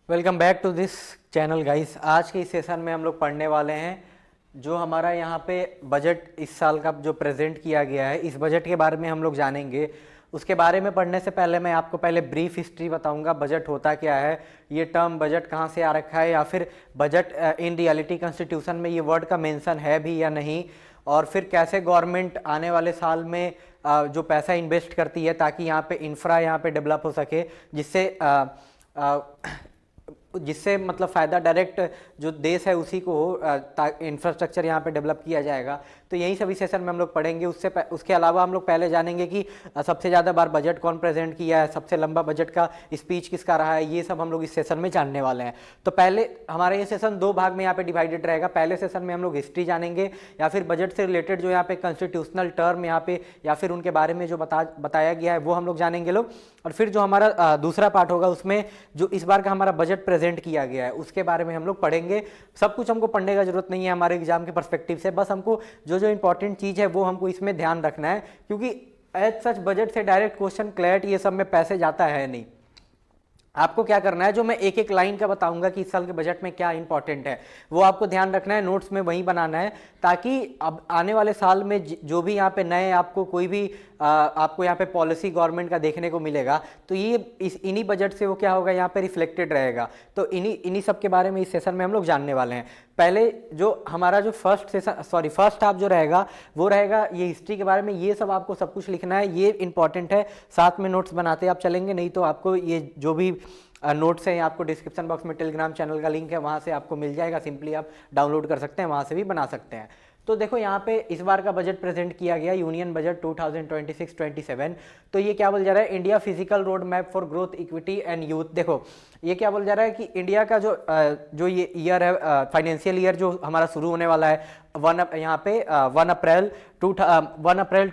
Welcome back to this channel guys. आज के इस सेशन में हम लोग पढ़ने वाले हैं जो हमारा यहाँ पे बजट इस साल का जो प्रेजेंट किया गया है, इस बजट के बारे में हम लोग जानेंगे। उसके बारे में पढ़ने से पहले मैं आपको पहले ब्रीफ हिस्ट्री बताऊंगा, बजट होता क्या है, ये टर्म बजट कहाँ से आ रखा है, या फिर बजट इन रियलिटी कॉन्स्टिट्यूशन में ये वर्ड का मेंशन है भी या नहीं, और फिर कैसे गवर्नमेंट आने वाले साल में जो पैसा इन्वेस्ट करती है ताकि यहाँ पे इंफ्रा यहाँ पे डेवलप हो सके, जिससे मतलब फ़ायदा डायरेक्ट जो देश है उसी को हो, इंफ्रास्ट्रक्चर यहाँ पे डेवलप किया जाएगा। तो यही सभी सेशन में हम लोग पढ़ेंगे। उसके अलावा हम लोग पहले जानेंगे कि सबसे ज़्यादा बार बजट कौन प्रेजेंट किया है, सबसे लंबा बजट का स्पीच किसका रहा है, ये सब हम लोग इस सेशन में जानने वाले हैं। तो पहले हमारा ये सेशन दो भाग में यहाँ पे डिवाइडेड रहेगा। पहले सेशन में हम लोग हिस्ट्री जानेंगे या फिर बजट से रिलेटेड जो यहाँ पे कॉन्स्टिट्यूशनल टर्म यहाँ पे या फिर उनके बारे में जो बताया गया है वो हम लोग जानेंगे लोग। और फिर जो हमारा दूसरा पार्ट होगा उसमें जो इस बार का हमारा बजट प्रेजेंट किया गया है उसके बारे में हम लोग पढ़ेंगे। सब कुछ हमको पढ़ने का जरूरत नहीं है हमारे एग्जाम के पर्सपेक्टिव से, बस हमको जो जो इंपॉर्टेंट चीज़ है वो हमको इसमें ध्यान रखना है, क्योंकि एज सच बजट से डायरेक्ट क्वेश्चन क्लैरिटी ये सब में पैसे जाता है नहीं। आपको क्या करना है, जो मैं एक एक लाइन का बताऊंगा कि इस साल के बजट में क्या इंपॉर्टेंट है वो आपको ध्यान रखना है, नोट्स में वही बनाना है, ताकि अब आने वाले साल में जो भी यहाँ पे नए आपको कोई भी आपको यहाँ पे पॉलिसी गवर्नमेंट का देखने को मिलेगा तो ये इन्हीं बजट से वो क्या होगा यहाँ पे रिफ्लेक्टेड रहेगा। तो इन्हीं सब के बारे में इस सेशन में हम लोग जानने वाले हैं। पहले जो हमारा जो फर्स्ट हाफ जो रहेगा वो रहेगा ये हिस्ट्री के बारे में। ये सब आपको सब कुछ लिखना है, ये इंपॉर्टेंट है, साथ में नोट्स बनाते आप चलेंगे, नहीं तो आपको ये जो भी नोट्स हैं आपको डिस्क्रिप्शन बॉक्स में टेलीग्राम चैनल का लिंक है वहाँ से आपको मिल जाएगा, सिंपली आप डाउनलोड कर सकते हैं, वहाँ से भी बना सकते हैं। तो देखो यहाँ पे इस बार का बजट प्रेजेंट किया गया यूनियन बजट 2026-27। तो ये क्या बोल जा रहा है, India physical road map for growth equity and youth. देखो ये क्या बोल जा रहा है कि इंडिया का जो ये ईयर है, फाइनेंशियल ईयर जो हमारा शुरू होने वाला है 1 अप्रैल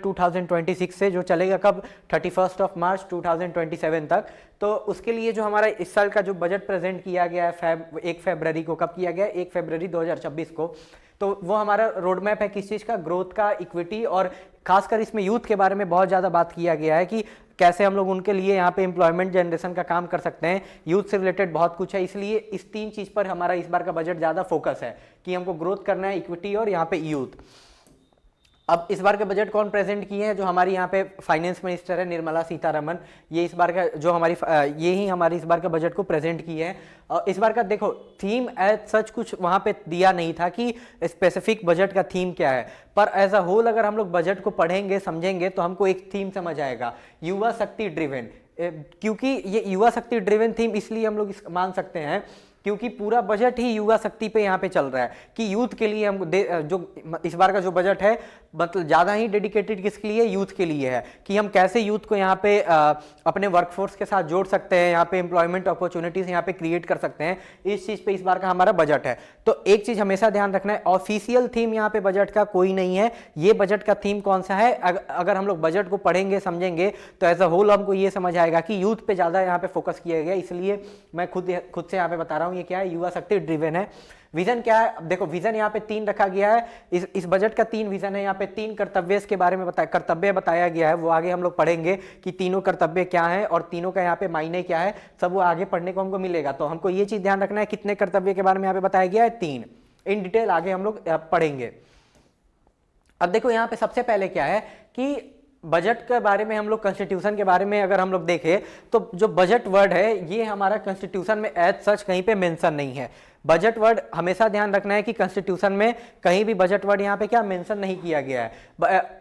2026 से, जो चलेगा कब 31 मार्च 2027 तक। तो उसके लिए जो हमारा इस साल का जो बजट प्रेजेंट किया गया है 1 फरवरी को, कब किया गया, 1 फरवरी 2026 को। तो वो हमारा रोड मैप है किस चीज़ का, ग्रोथ का, इक्विटी, और खासकर इसमें यूथ के बारे में बहुत ज़्यादा बात किया गया है कि कैसे हम लोग उनके लिए यहाँ पे एम्प्लॉयमेंट जनरेशन का काम कर सकते हैं। यूथ से रिलेटेड बहुत कुछ है, इसलिए इस तीन चीज़ पर हमारा इस बार का बजट ज़्यादा फोकस है कि हमको ग्रोथ करना है, इक्विटी और यहाँ पे यूथ। अब इस बार का बजट कौन प्रेजेंट किए हैं, जो हमारी यहाँ पे फाइनेंस मिनिस्टर है निर्मला सीतारमन, ये इस बार का जो ये ही हमारी इस बार का बजट को प्रेजेंट किए हैं। और इस बार का देखो थीम एज सच कुछ वहाँ पे दिया नहीं था कि स्पेसिफिक बजट का थीम क्या है, पर एज अ होल अगर हम लोग बजट को पढ़ेंगे समझेंगे तो हमको एक थीम समझ आएगा, युवा शक्ति ड्रिवन। क्योंकि ये युवा शक्ति ड्रिवन थीम इसलिए हम लोग मान सकते हैं क्योंकि पूरा बजट ही युवा शक्ति पे यहाँ पे चल रहा है कि यूथ के लिए हम जो इस बार का जो बजट है मतलब ज़्यादा ही डेडिकेटेड किसके लिए, यूथ के लिए है, कि हम कैसे यूथ को यहाँ पे अपने वर्कफोर्स के साथ जोड़ सकते हैं, यहाँ पे एम्प्लॉयमेंट अपॉर्चुनिटीज यहाँ पे क्रिएट कर सकते हैं। इस चीज़ पे इस बार का हमारा बजट है। तो एक चीज़ हमेशा ध्यान रखना है, ऑफिशियल थीम यहाँ पे बजट का कोई नहीं है। ये बजट का थीम कौन सा है, अगर हम लोग बजट को पढ़ेंगे समझेंगे तो एज अ होल हमको ये समझ आएगा कि यूथ पे ज़्यादा यहाँ पे फोकस किया गया, इसलिए मैं खुद से यहाँ पे बता रहा हूँ ये क्या है, युवा शक्ति ड्रिवन है। विजन क्या है, देखो विजन यहाँ पे 3 रखा गया है, इस बजट का 3 विजन है। यहाँ पे 3 कर्तव्य के बारे में कर्तव्य बताया गया है, वो आगे हम लोग पढ़ेंगे कि तीनों कर्तव्य क्या है और तीनों का यहाँ पे मायने क्या है, सब वो आगे पढ़ने को हमको मिलेगा। तो हमको ये चीज ध्यान रखना है कितने कर्तव्य के बारे में यहाँ पे बताया गया है, 3, इन डिटेल आगे हम लोग पढ़ेंगे। अब देखो यहाँ पे सबसे पहले क्या है कि बजट के बारे में हम लोग कॉन्स्टिट्यूशन के बारे में अगर हम लोग देखें तो जो बजट वर्ड है ये हमारा कॉन्स्टिट्यूशन में एज सच कहीं पे मेंशन नहीं है। बजट वर्ड हमेशा ध्यान रखना है कि कॉन्स्टिट्यूशन में कहीं भी बजट वर्ड यहाँ पे क्या मेंशन नहीं किया गया है।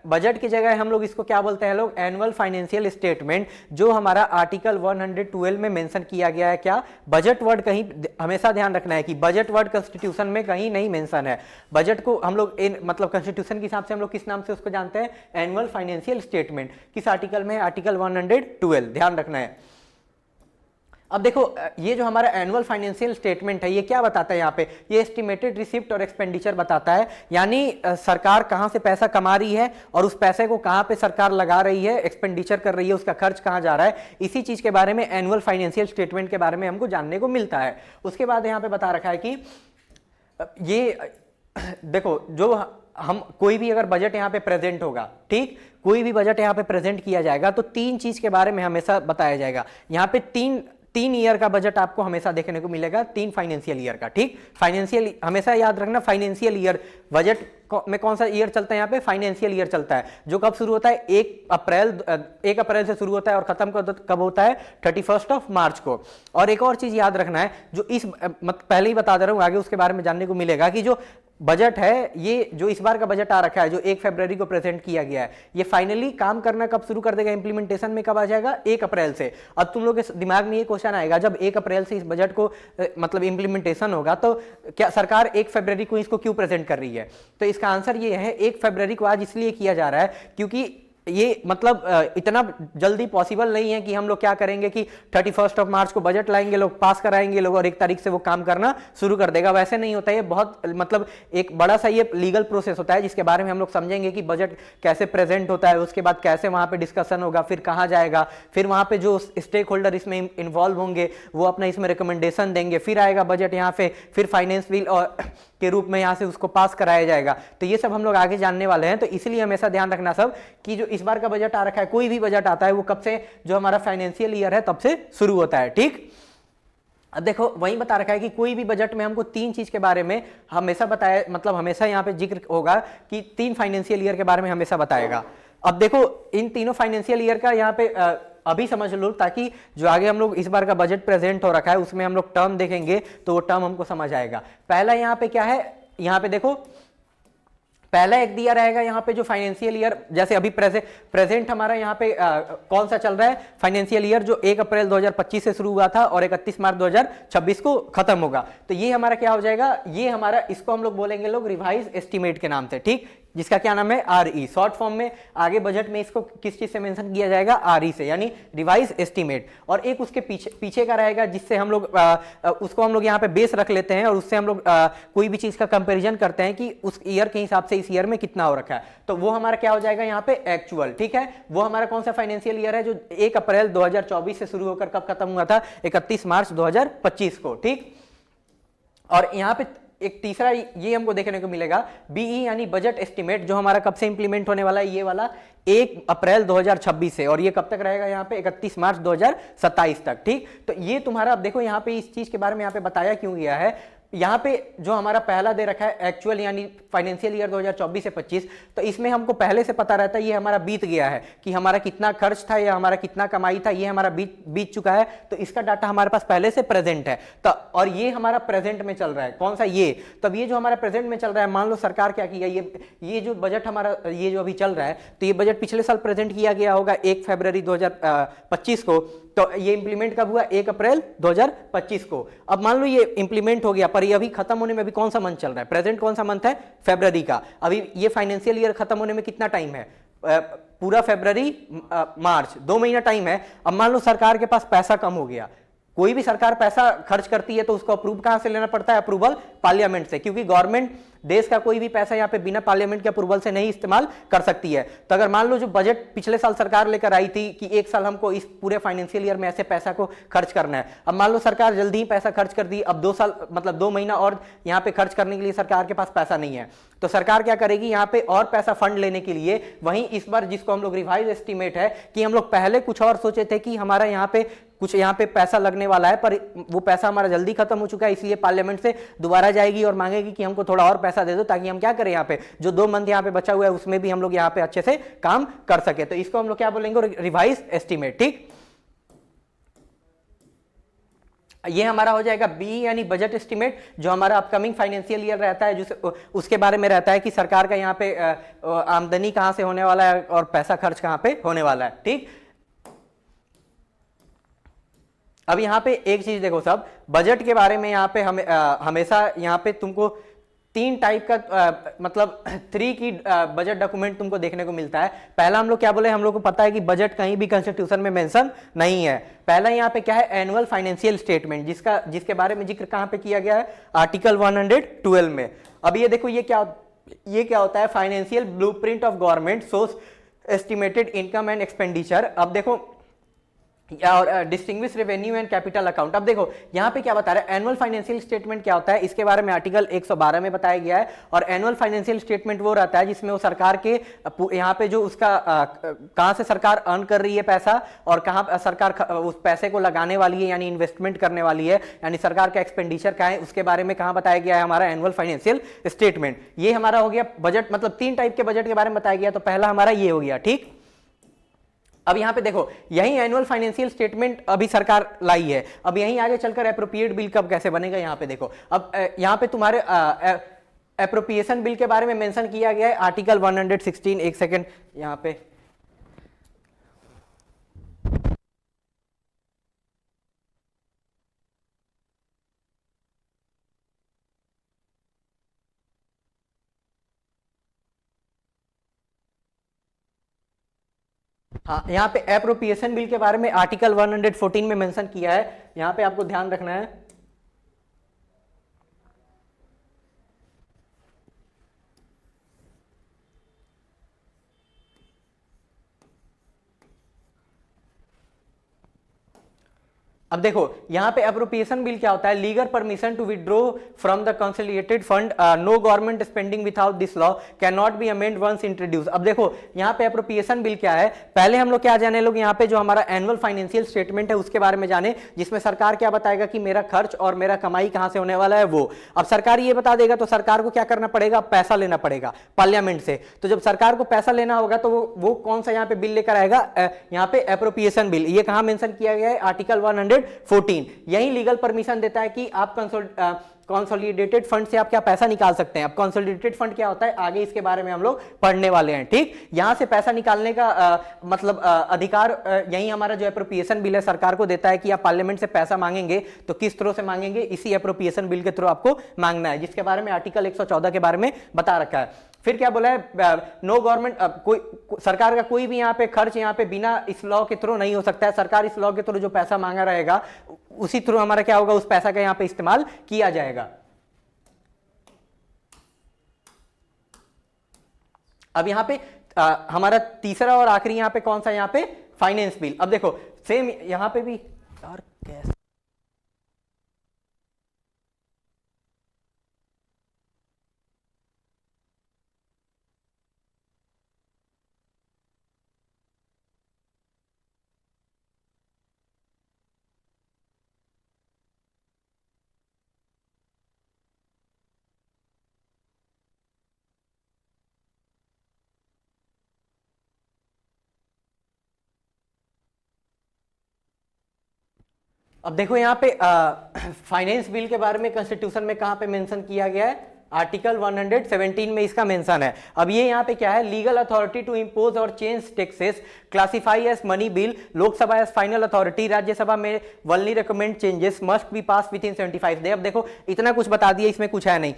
बजट की जगह हम लोग इसको क्या बोलते हैं लोग, एनुअल फाइनेंशियल स्टेटमेंट, जो हमारा आर्टिकल 112 में मेंशन किया गया है। क्या बजट वर्ड कहीं हमेशा ध्यान रखना है कि बजट वर्ड कॉन्स्टिट्यूशन में कहीं नहीं मेंशन है। बजट को हम लोग मतलब कॉन्स्टिट्यूशन के हिसाब से हम लोग किस नाम से उसको जानते हैं, एनुअल फाइनेंशियल स्टेटमेंट। किस आर्टिकल में, आर्टिकल 112, ध्यान रखना है। अब देखो ये जो हमारा एनुअल फाइनेंशियल स्टेटमेंट है ये क्या बताता है, यहाँ पे ये एस्टिमेटेड रिसिप्ट और एक्सपेंडिचर बताता है, यानी सरकार कहाँ से पैसा कमा रही है और उस पैसे को कहाँ पे सरकार लगा रही है, एक्सपेंडिचर कर रही है, उसका खर्च कहाँ जा रहा है, इसी चीज के बारे में एनुअल फाइनेंशियल स्टेटमेंट के बारे में हमको जानने को मिलता है। उसके बाद यहाँ पे बता रखा है कि ये देखो जो हम कोई भी अगर बजट यहाँ पे प्रेजेंट होगा, ठीक, कोई भी बजट यहाँ पे प्रेजेंट किया जाएगा तो 3 चीज के बारे में हमेशा बताया जाएगा। यहाँ पे 3 ईयर का बजट आपको हमेशा देखने को मिलेगा, 3 फाइनेंशियल ईयर का। ठीक, फाइनेंशियल हमेशा याद रखना, फाइनेंशियल ईयर बजट में कौन सा ईयर चलता है, यहाँ पे फाइनेंशियल ईयर चलता है, जो कब शुरू होता है 1 अप्रैल से शुरू होता है और खत्म कब होता है 31 मार्च को। और एक और चीज याद रखना है, जो इस पहले ही बता दे रहा हूं, आगे उसके बारे में जानने को मिलेगा कि जो बजट है, ये जो इस बार का बजट आ रखा है, जो 1 फरवरी को प्रेजेंट किया गया है, ये फाइनली काम करना कब शुरू कर देगा, इंप्लीमेंटेशन में कब आ जाएगा, 1 अप्रैल से। अब तुम लोग के दिमाग में ये क्वेश्चन आएगा, जब 1 अप्रैल से इस बजट को मतलब इंप्लीमेंटेशन होगा, तो क्या सरकार 1 फरवरी को इसको क्यों प्रेजेंट कर रही है? तो इसका आंसर ये है, 1 फरवरी को आज इसलिए किया जा रहा है क्योंकि ये मतलब इतना जल्दी पॉसिबल नहीं है कि हम लोग क्या करेंगे कि 31 मार्च को बजट लाएंगे, लोग पास कराएंगे लोग और 1 तारीख से वो काम करना शुरू कर देगा। वैसे नहीं होता है, ये बहुत मतलब एक बड़ा सा ये लीगल प्रोसेस होता है, जिसके बारे में हम लोग समझेंगे कि बजट कैसे प्रेजेंट होता है, उसके बाद कैसे वहां पे डिस्कशन होगा, फिर कहाँ जाएगा, फिर वहां पे जो स्टेक होल्डर इसमें इन्वॉल्व होंगे वो अपना इसमें रिकमेंडेशन देंगे, फिर आएगा बजट यहाँ पे, फिर फाइनेंस बिल और के रूप में यहाँ से उसको पास कराया जाएगा। तो ये सब हम लोग आगे जानने वाले हैं। तो इसलिए हमेशा ध्यान रखना सब कि जो इस बार का बजट आ रखा है, कोई भी बजट आता है वो कब से, जो हमारा फाइनेंशियल ईयर है तब से शुरू होता है। ठीक, अब देखो वही बता रखा है कि कोई भी बजट में हमको 3 चीज के बारे में हमेशा बताया, मतलब हमेशा यहाँ पे जिक्र होगा कि 3 फाइनेंशियल ईयर के बारे में हमेशा बताएगा। अब देखो इन तीनों फाइनेंशियल ईयर का यहाँ पे अभी समझ लो, ताकि जो आगे हम लोग इस बार का बजट प्रेजेंट हो रखा है उसमें हम लोग टर्म देखेंगे तो वो टर्म हमको समझ आएगा। पहला यहाँ पे क्या है, यहाँ पे देखो पहला एक दिया रहेगा यहाँ पे जो फाइनेंशियल ईयर, जैसे अभी प्रेजेंट हमारा यहाँ पे कौन सा चल रहा है, फाइनेंशियल ईयर जो 1 अप्रैल 2025 से शुरू हुआ था और 31 मार्च 2026 को खत्म होगा। तो ये हमारा क्या हो जाएगा, ये हमारा, इसको हम लोग बोलेंगे लोग रिवाइज एस्टिमेट के नाम से। ठीक, जिसका क्या नाम है आरई, शॉर्ट फॉर्म में आगे बजट में इसको किस चीज से मेंशन किया जाएगा, आरई से, यानी रिवाइज एस्टिमेट। और एक उसके पीछे का रहेगा जिससे हम लोग उसको हम लोग यहाँ पे बेस रख लेते हैं और उससे हम लोग कोई भी चीज का कंपैरिजन करते हैं कि उस ईयर के हिसाब से इस ईयर में कितना हो रखा है। तो वो हमारा क्या हो जाएगा यहाँ पे एक्चुअल। ठीक है, वो हमारा कौन सा फाइनेंशियल ईयर है जो 1 अप्रैल 2024 से शुरू होकर कब खत्म हुआ था, 31 मार्च 2025 को। ठीक, और यहाँ पे एक तीसरा ये हमको देखने को मिलेगा बीई यानी बजट एस्टिमेट, जो हमारा कब से इंप्लीमेंट होने वाला है, ये वाला 1 अप्रैल 2026 से, और ये कब तक रहेगा यहाँ पे 31 मार्च 2027 तक। ठीक, तो ये तुम्हारा, अब देखो यहाँ पे इस चीज के बारे में यहाँ पे बताया क्यों गया है, यहाँ पे जो हमारा पहला दे रखा है एक्चुअल यानी फाइनेंशियल ईयर 2024 से 25, तो इसमें हमको पहले से पता रहता है ये हमारा बीत गया है कि हमारा कितना खर्च था या हमारा कितना कमाई था, ये हमारा बीत चुका है। तो इसका डाटा हमारे पास पहले से प्रेजेंट है। तो और ये हमारा प्रेजेंट में चल रहा है, कौन सा ये, तब ये जो हमारा प्रेजेंट में चल रहा है, मान लो सरकार क्या किया, ये जो बजट हमारा ये जो अभी चल रहा है, तो ये बजट पिछले साल प्रेजेंट किया गया होगा 1 फरवरी 2025 को, तो ये इंप्लीमेंट कब हुआ, 1 अप्रैल 2025 को। अब मान लो ये इंप्लीमेंट हो गया, पर ये अभी खत्म होने में अभी कौन सा मंथ चल रहा है, प्रेजेंट कौन सा मंथ है, फरवरी का। अभी ये फाइनेंशियल ईयर खत्म होने में कितना टाइम है, पूरा फरवरी मार्च, 2 महीना टाइम है। अब मान लो सरकार के पास पैसा कम हो गया, कोई भी सरकार पैसा खर्च करती है तो उसको अप्रूव कहां से लेना पड़ता है, अप्रूवल पार्लियामेंट से, क्योंकि गवर्नमेंट देश का कोई भी पैसा यहाँ पे बिना पार्लियामेंट के अप्रूवल से नहीं इस्तेमाल कर सकती है। तो अगर मान लो जो बजट पिछले साल सरकार लेकर आई थी कि 1 साल हमको इस पूरे फाइनेंशियल ईयर में ऐसे पैसा को खर्च करना है, अब मान लो सरकार जल्दी ही पैसा खर्च कर दी, अब 2 साल मतलब 2 महीना और यहाँ पे खर्च करने के लिए सरकार के पास पैसा नहीं है, तो सरकार क्या करेगी, यहाँ पे और पैसा फंड लेने के लिए वहीं इस बार जिसको हम लोग रिवाइज एस्टिमेट है, कि हम लोग पहले कुछ और सोचे थे कि हमारा यहाँ पे कुछ यहाँ पे पैसा लगने वाला है, पर वो पैसा हमारा जल्दी खत्म हो चुका है, इसलिए पार्लियामेंट से दोबारा जाएगी और मांगेगी कि हमको थोड़ा और पैसा दे दो, ताकि हम क्या करें, यहाँ पे जो 2 मंथ यहाँ पे बचा हुआ है उसमें भी हम लोग यहाँ पे अच्छे से काम कर सके। तो इसको हम लोग क्या बोलेंगे, रिवाइज एस्टिमेट। ठीक, ये हमारा हो जाएगा बी यानी बजट एस्टिमेट, जो हमारा अपकमिंग फाइनेंशियल ईयर रहता है, जो उसके बारे में रहता है कि सरकार का यहाँ पे आमदनी कहां से होने वाला है और पैसा खर्च कहां पे होने वाला है। ठीक, अब यहाँ पे एक चीज देखो सब, बजट के बारे में यहाँ पे हमेशा यहाँ पे तुमको 3 टाइप का मतलब 3 की बजट डॉक्यूमेंट तुमको देखने को मिलता है। पहला हम लोग क्या बोले, हम लोग को पता है कि बजट कहीं भी कॉन्स्टिट्यूशन में मेंशन नहीं है। पहला यहाँ पे क्या है, एनुअल फाइनेंशियल स्टेटमेंट, जिसके बारे में जिक्र कहाँ पे किया गया है, आर्टिकल 112 में। अब ये देखो ये क्या होता है, financial blueprint of government shows estimated income and expenditure. अब देखो और distinguish revenue and capital account. अब देखो यहाँ पे क्या बता रहा है, एनुअल फाइनेंशियल स्टेटमेंट क्या होता है, इसके बारे में आर्टिकल 112 में बताया गया है। और एनुअल फाइनेंशियल स्टेटमेंट वो रहता है जिसमें वो सरकार के यहाँ पे जो उसका कहाँ से सरकार अर्न कर रही है पैसा, और कहाँ सरकार उस पैसे को लगाने वाली है, यानी इन्वेस्टमेंट करने वाली है, यानी सरकार का एक्सपेंडिचर क्या है, उसके बारे में कहाँ बताया गया है हमारा एनुअल फाइनेंशियल स्टेटमेंट। ये हमारा हो गया बजट, मतलब 3 टाइप के बजट के बारे में बताया गया। तो पहला हमारा ये हो गया, ठीक। अब यहां पे देखो, यही एनुअल फाइनेंशियल स्टेटमेंट अभी सरकार लाई है। अब यहीं आगे चलकर एप्रोप्रिएट बिल कब कैसे बनेगा, यहां पे देखो। अब यहां पे तुम्हारे एप्रोप्रिएशन बिल के बारे में मेंशन किया गया है आर्टिकल 116। एक सेकेंड यहां पे, हाँ यहाँ पे एप्रोप्रिएशन बिल के बारे में आर्टिकल 114 में मेंशन किया है, यहाँ पे आपको ध्यान रखना है। अब देखो यहाँ पे एप्रोप्रिएशन बिल क्या होता है, legal permission to withdraw from the consolidated fund, no government spending without this law can not be amend once introduce. अब देखो यहाँ पे एप्रोप्रिएशन बिल क्या है, पहले हम लोग क्या जाने लोग, यहाँ पे जो हमारा एनुअल फाइनेंशियल स्टेटमेंट है उसके बारे में जाने, जिसमें सरकार क्या बताएगा कि मेरा खर्च और मेरा कमाई कहां से होने वाला है वो। अब सरकार ये बता देगा तो सरकार को क्या करना पड़ेगा, पैसा लेना पड़ेगा पार्लियामेंट से। तो जब सरकार को पैसा लेना होगा तो वो कौन सा यहाँ पे बिल लेकर आएगा, यहाँ पे एप्रोप्रिएशन बिल। ये कहां मेंशन किया गया है, आर्टिकल 114। यही लीगल परमिशन देता है कि आप कंसोलिडेटेड फंड से आप क्या पैसा निकाल सकते हैं। अब कंसोलिडेटेड फंड क्या होता है, आगे इसके बारे में हम लोग पढ़ने वाले हैं, ठीक। यहां से पैसा निकालने का मतलब अधिकार यही हमारा जो एप्रोप्रिएशन बिल है सरकार को देता है कि आप पार्लियामेंट से पैसा मांगेंगे तो किस तरह से मांगेंगे, इसी एप्रोप्रिएशन बिल के थ्रू आपको मांगना है, जिसके बारे में आर्टिकल 114 के बारे में बता रखा है। फिर क्या बोला है, नो गवर्नमेंट, कोई सरकार का कोई भी यहाँ पे खर्च यहाँ पे बिना इस लॉ के थ्रू नहीं हो सकता है। सरकार इस लॉ के थ्रू जो पैसा मांगा रहेगा उसी थ्रू हमारा क्या होगा, उस पैसा का यहाँ पे इस्तेमाल किया जाएगा। अब यहाँ पे हमारा तीसरा और आखिरी यहाँ पे कौन सा, यहाँ पे फाइनेंस बिल। अब देखो सेम यहाँ पे भी यार कैसे, अब देखो यहाँ पे फाइनेंस बिल के बारे में कॉन्स्टिट्यूशन में कहां पे मेंशन किया गया है, आर्टिकल 117 में इसका मेंशन है। अब ये यहाँ पे क्या है, लीगल अथॉरिटी टू इंपोज और change taxes classify as money bill, Lok Sabha as final authority, Rajya Sabha में only recommend changes must be pass with in 75 day. अब देखो इतना कुछ बता दिया, इसमें कुछ है नहीं।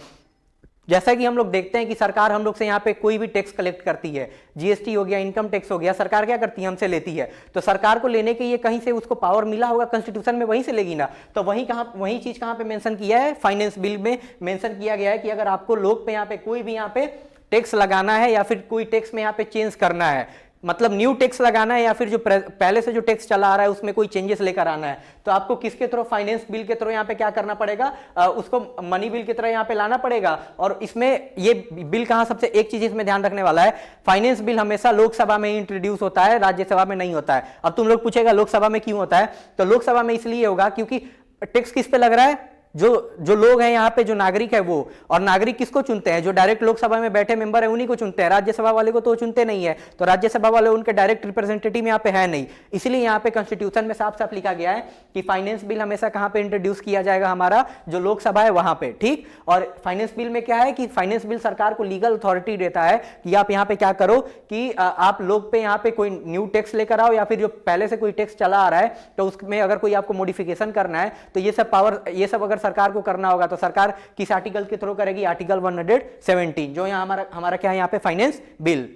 जैसा कि हम लोग देखते हैं कि सरकार हम लोग से यहाँ पे कोई भी टैक्स कलेक्ट करती है, जीएसटी हो गया, इनकम टैक्स हो गया, सरकार क्या करती है, हमसे लेती है। तो सरकार को लेने के ये कहीं से उसको पावर मिला होगा कॉन्स्टिट्यूशन में, वहीं से लेगी ना। तो वही चीज कहाँ पे मेंशन किया है, फाइनेंस बिल में मेंशन किया गया है कि अगर आपको लोग पे यहाँ पे कोई भी यहाँ पे टैक्स लगाना है या फिर कोई टैक्स में यहाँ पे चेंज करना है, मतलब न्यू टैक्स लगाना है या फिर जो पहले से जो टैक्स चला आ रहा है उसमें कोई चेंजेस लेकर आना है, तो आपको किसके थ्रू, फाइनेंस बिल के थ्रू यहाँ पे क्या करना पड़ेगा, उसको मनी बिल की तरह यहाँ पे लाना पड़ेगा। और इसमें ये बिल कहाँ, सबसे एक चीज इसमें ध्यान रखने वाला है, फाइनेंस बिल हमेशा लोकसभा में ही इंट्रोड्यूस होता है, राज्यसभा में नहीं होता है। अब तुम लोग पूछेगा लोकसभा में क्यों होता है, तो लोकसभा में इसलिए होगा क्योंकि टैक्स किस पे लग रहा है, जो लोग हैं यहाँ पे, जो नागरिक है वो। और नागरिक किसको चुनते हैं, जो डायरेक्ट लोकसभा में बैठे मेंबर है उन्हीं को चुनते हैं, राज्यसभा वाले को तो चुनते नहीं है। तो राज्यसभा वाले उनके डायरेक्ट रिप्रेजेंटेटिव यहाँ पे है नहीं, इसलिए यहाँ पे कॉन्स्टिट्यूशन में साफ साफ लिखा गया है कि फाइनेंस बिल हमेशा कहाँ पे इंट्रोड्यूस किया जाएगा, हमारा जो लोकसभा है वहां पे, ठीक। और फाइनेंस बिल में क्या है कि फाइनेंस बिल सरकार को लीगल अथॉरिटी देता है कि आप यहाँ पे क्या करो कि आप लोग पे यहाँ पे कोई न्यू टैक्स लेकर आओ, या फिर जो पहले से कोई टैक्स चला आ रहा है तो उसमें अगर कोई आपको मॉडिफिकेशन करना है तो ये सब पावर, ये सब अगर सरकार को करना होगा तो सरकार किस आर्टिकल के थ्रू करेगी, आर्टिकल 117, जो यहां हमारा क्या है यहाँ पे फाइनेंस बिल।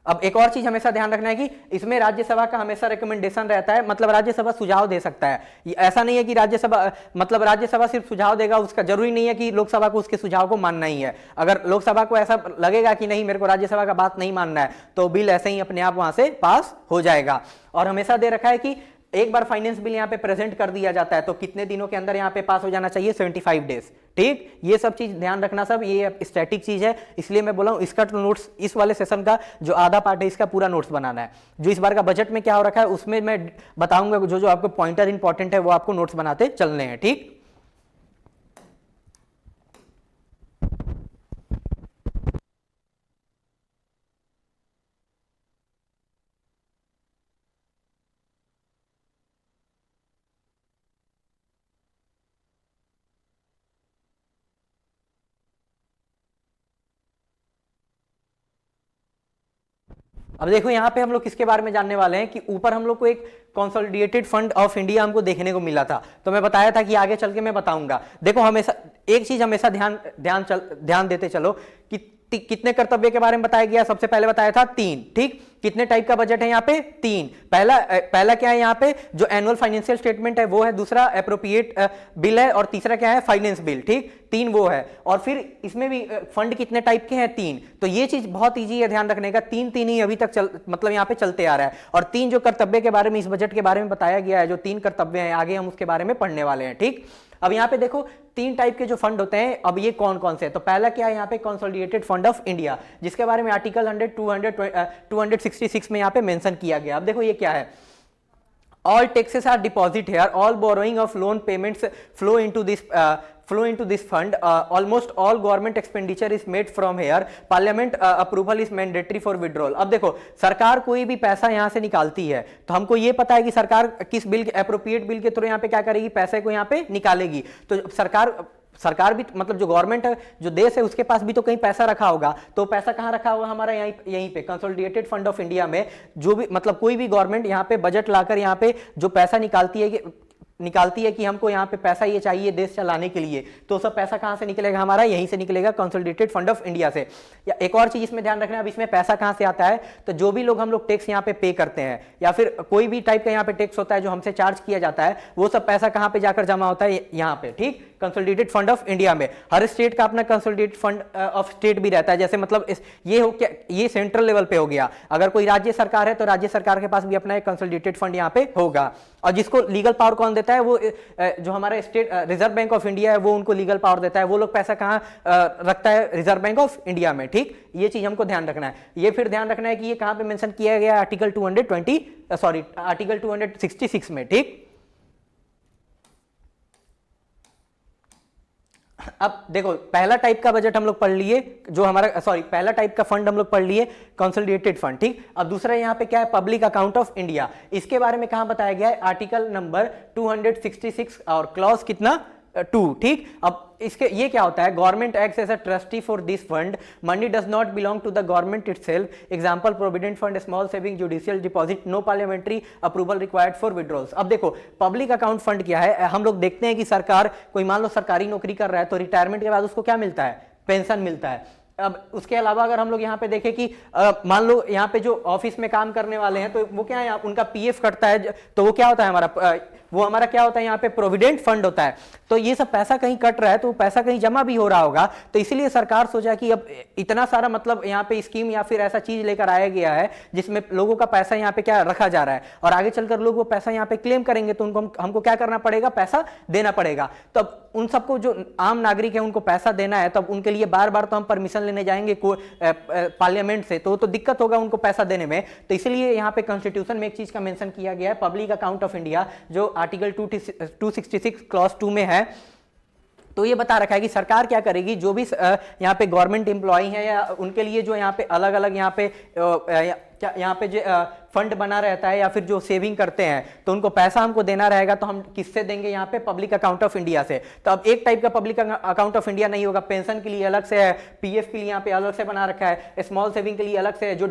अब एक और चीज हमेशा ध्यान रखना है कि इसमें राज्यसभा का हमेशा रिकमेंडेशन रहता है, मतलब राज्यसभा सुझाव दे सकता है। ऐसा नहीं है कि राज्यसभा मतलब राज्यसभा सिर्फ सुझाव देगा, उसका जरूरी नहीं है कि लोकसभा को उसके सुझाव को मानना ही है। अगर लोकसभा को ऐसा लगेगा कि नहीं मेरे को राज्यसभा का बात नहीं मानना है, तो बिल ऐसे ही अपने आप वहां से पास हो जाएगा। और हमेशा दे रखा है कि एक बार फाइनेंस बिल यहाँ पे प्रेजेंट कर दिया जाता है तो कितने दिनों के अंदर यहाँ पे पास हो जाना चाहिए, 75 डेज। ठीक, ये सब चीज ध्यान रखना, सब ये स्टैटिक चीज है, इसलिए मैं बोला हूं इसका नोट्स, इस वाले सेशन का जो आधा पार्ट है इसका पूरा नोट्स बनाना है। जो इस बार का बजट में क्या हो रखा है उसमें मैं बताऊंगा, जो जो आपको पॉइंटर इंपॉर्टेंट है वो आपको नोट्स बनाते चलने हैं। ठीक, अब देखो यहाँ पे हम लोग किसके बारे में जानने वाले हैं कि ऊपर हम लोग को एक कंसोलिडेटेड फंड ऑफ इंडिया हमको देखने को मिला था, तो मैं बताया था कि आगे चल के मैं बताऊंगा। देखो हमेशा एक चीज हमेशा ध्यान देते चलो कि कितने कर्तव्य के बारे में बताया गया। सबसे पहले बताया था 3। ठीक, कितने टाइप का बजट है यहाँ पे, 3। पहला क्या है यहाँ पे, जो एनुअल फाइनेंशियल स्टेटमेंट है वो है, दूसरा अप्रोप्रिएट बिल है, और तीसरा क्या है, फाइनेंस बिल। ठीक, 3 वो है। और फिर इसमें भी फंड कितने टाइप के हैं, 3। तो ये चीज बहुत ईजी है ध्यान रखने का, 3 ही अभी तक मतलब यहाँ पे चलते आ रहा है। और 3 जो कर्तव्य के बारे में इस बजट के बारे में बताया गया है, जो 3 कर्तव्य हैं, आगे हम उसके बारे में पढ़ने वाले हैं। ठीक, अब यहाँ पे देखो 3 टाइप के जो फंड होते हैं, अब ये कौन कौन से हैं। तो पहला क्या है यहाँ पे, कंसोलिडेटेड फंड ऑफ इंडिया, जिसके बारे में आर्टिकल 100, 266 में यहाँ पे मेंशन किया गया। अब देखो ये क्या है, all taxes are deposited here, all borrowing of loan payments flow into this fund, almost all government expenditure is made from here, parliament approval is mandatory for withdrawal। अब देखो सरकार कोई भी पैसा यहां से निकालती है तो हमको ये पता है कि सरकार किस बिल, अप्रोप्रिएट बिल के थ्रू यहां पे क्या करेगी, पैसे को यहां पे निकालेगी। तो सरकार भी मतलब जो गवर्नमेंट है, जो देश है, उसके पास भी तो कहीं पैसा रखा होगा। तो पैसा कहाँ रखा होगा, हमारा यहीं पे कंसोलिडेटेड फंड ऑफ इंडिया में। जो भी मतलब कोई भी गवर्नमेंट यहाँ पे बजट लाकर यहाँ पे जो पैसा निकालती है कि हमको यहाँ पे पैसा ये चाहिए देश चलाने के लिए, तो सब पैसा कहाँ से निकलेगा, हमारा यहीं से निकलेगा, कंसोलिडेटेड फंड ऑफ इंडिया से। या एक और चीज इसमें ध्यान रखना, अब इसमें पैसा कहाँ से आता है, तो जो भी लोग हम लोग टैक्स यहाँ पे करते हैं, या फिर कोई भी टाइप का यहाँ पे टैक्स होता है जो हमसे चार्ज किया जाता है, वो सब पैसा कहाँ पे जाकर जमा होता है, यहाँ पे। ठीक, कंसोलिडेटेड फंड ऑफ इंडिया में। हर स्टेट का अपना कंसोलिडेटेड फंड ऑफ स्टेट भी रहता है। जैसे मतलब ये हो क्या, ये सेंट्रल लेवल पे हो गया। अगर कोई राज्य सरकार है तो राज्य सरकार के पास भी अपना एक कंसोलिडेटेड फंड यहाँ पे होगा। और जिसको लीगल पावर कौन देता है, वो जो हमारा state reserve bank of India है, वो उनको लीगल पावर देता है। वो लोग पैसा कहाँ रखता है, रिजर्व बैंक ऑफ इंडिया में। ठीक, ये चीज हमको ध्यान रखना है। ये फिर ध्यान रखना है कि ये कहाँ पे मेंशन किया गया, आर्टिकल 266 में। ठीक, अब देखो पहला टाइप का बजट हम लोग पढ़ लिए, जो हमारा पहला टाइप का फंड हम लोग पढ़ लिए, कंसोलिडेटेड फंड। ठीक, अब दूसरा यहाँ पे क्या है, पब्लिक अकाउंट ऑफ इंडिया। इसके बारे में कहां बताया गया है, आर्टिकल नंबर 266 और क्लॉज कितना, 2। ठीक, अब इसके ये क्या होता है, government acts as a trustee for this fund, money does not belong to the government itself, example provident fund, small saving, judicial deposit, no parliamentary approval required for withdrawals. अब देखो पब्लिक अकाउंट फंड क्या है, हम लोग देखते हैं कि सरकार, कोई मान लो सरकारी नौकरी कर रहा है तो रिटायरमेंट के बाद उसको क्या मिलता है, पेंशन मिलता है। अब उसके अलावा अगर हम लोग यहाँ पे देखें कि मान लो यहाँ पे जो ऑफिस में काम करने वाले हैं तो वो क्या है, उनका पीएफ कटता है, तो वो क्या होता है हमारा, वो हमारा क्या होता है यहाँ पे, प्रोविडेंट फंड होता है। तो ये सब पैसा कहीं कट रहा है तो पैसा कहीं जमा भी हो रहा होगा। तो इसलिए सरकार सोचा कि अब इतना सारा मतलब यहाँ पे स्कीम या फिर ऐसा चीज लेकर आया गया है जिसमें लोगों का पैसा यहाँ पे क्या रखा जा रहा है, और आगे चलकर लोग वो पैसा यहाँ पे क्लेम करेंगे तो उनको हमको क्या करना पड़ेगा, पैसा देना पड़ेगा। तो अब उन सबको जो आम नागरिक है उनको पैसा देना है, तब उनके लिए बार बार तो हम परमिशन लेने जाएंगे पार्लियामेंट से, तो दिक्कत होगा उनको पैसा देने में। तो इसलिए यहाँ पे कॉन्स्टिट्यूशन में एक चीज का मेंशन किया गया है, पब्लिक अकाउंट ऑफ इंडिया, जो आर्टिकल 266 क्लॉज 2 में है। तो ये बता रखा है कि सरकार क्या करेगी, जो भी यहाँ पे गवर्नमेंट एम्प्लॉई है या उनके लिए जो यहाँ पे अलग अलग यहाँ पे जो फंड बना रहता है या फिर जो सेविंग करते हैं तो उनको पैसा हमको देना रहेगा, तो हम किससे देंगे यहाँ पे? पब्लिक अकाउंट ऑफ इंडिया से। तो अब एक टाइप का पब्लिक अकाउंट ऑफ इंडिया नहीं होगा, पेंशन के लिए अलग से है, पीएफ के लिए यहाँ पे अलग से बना रखा है, स्मॉल सेविंग के लिए अलग से है, जो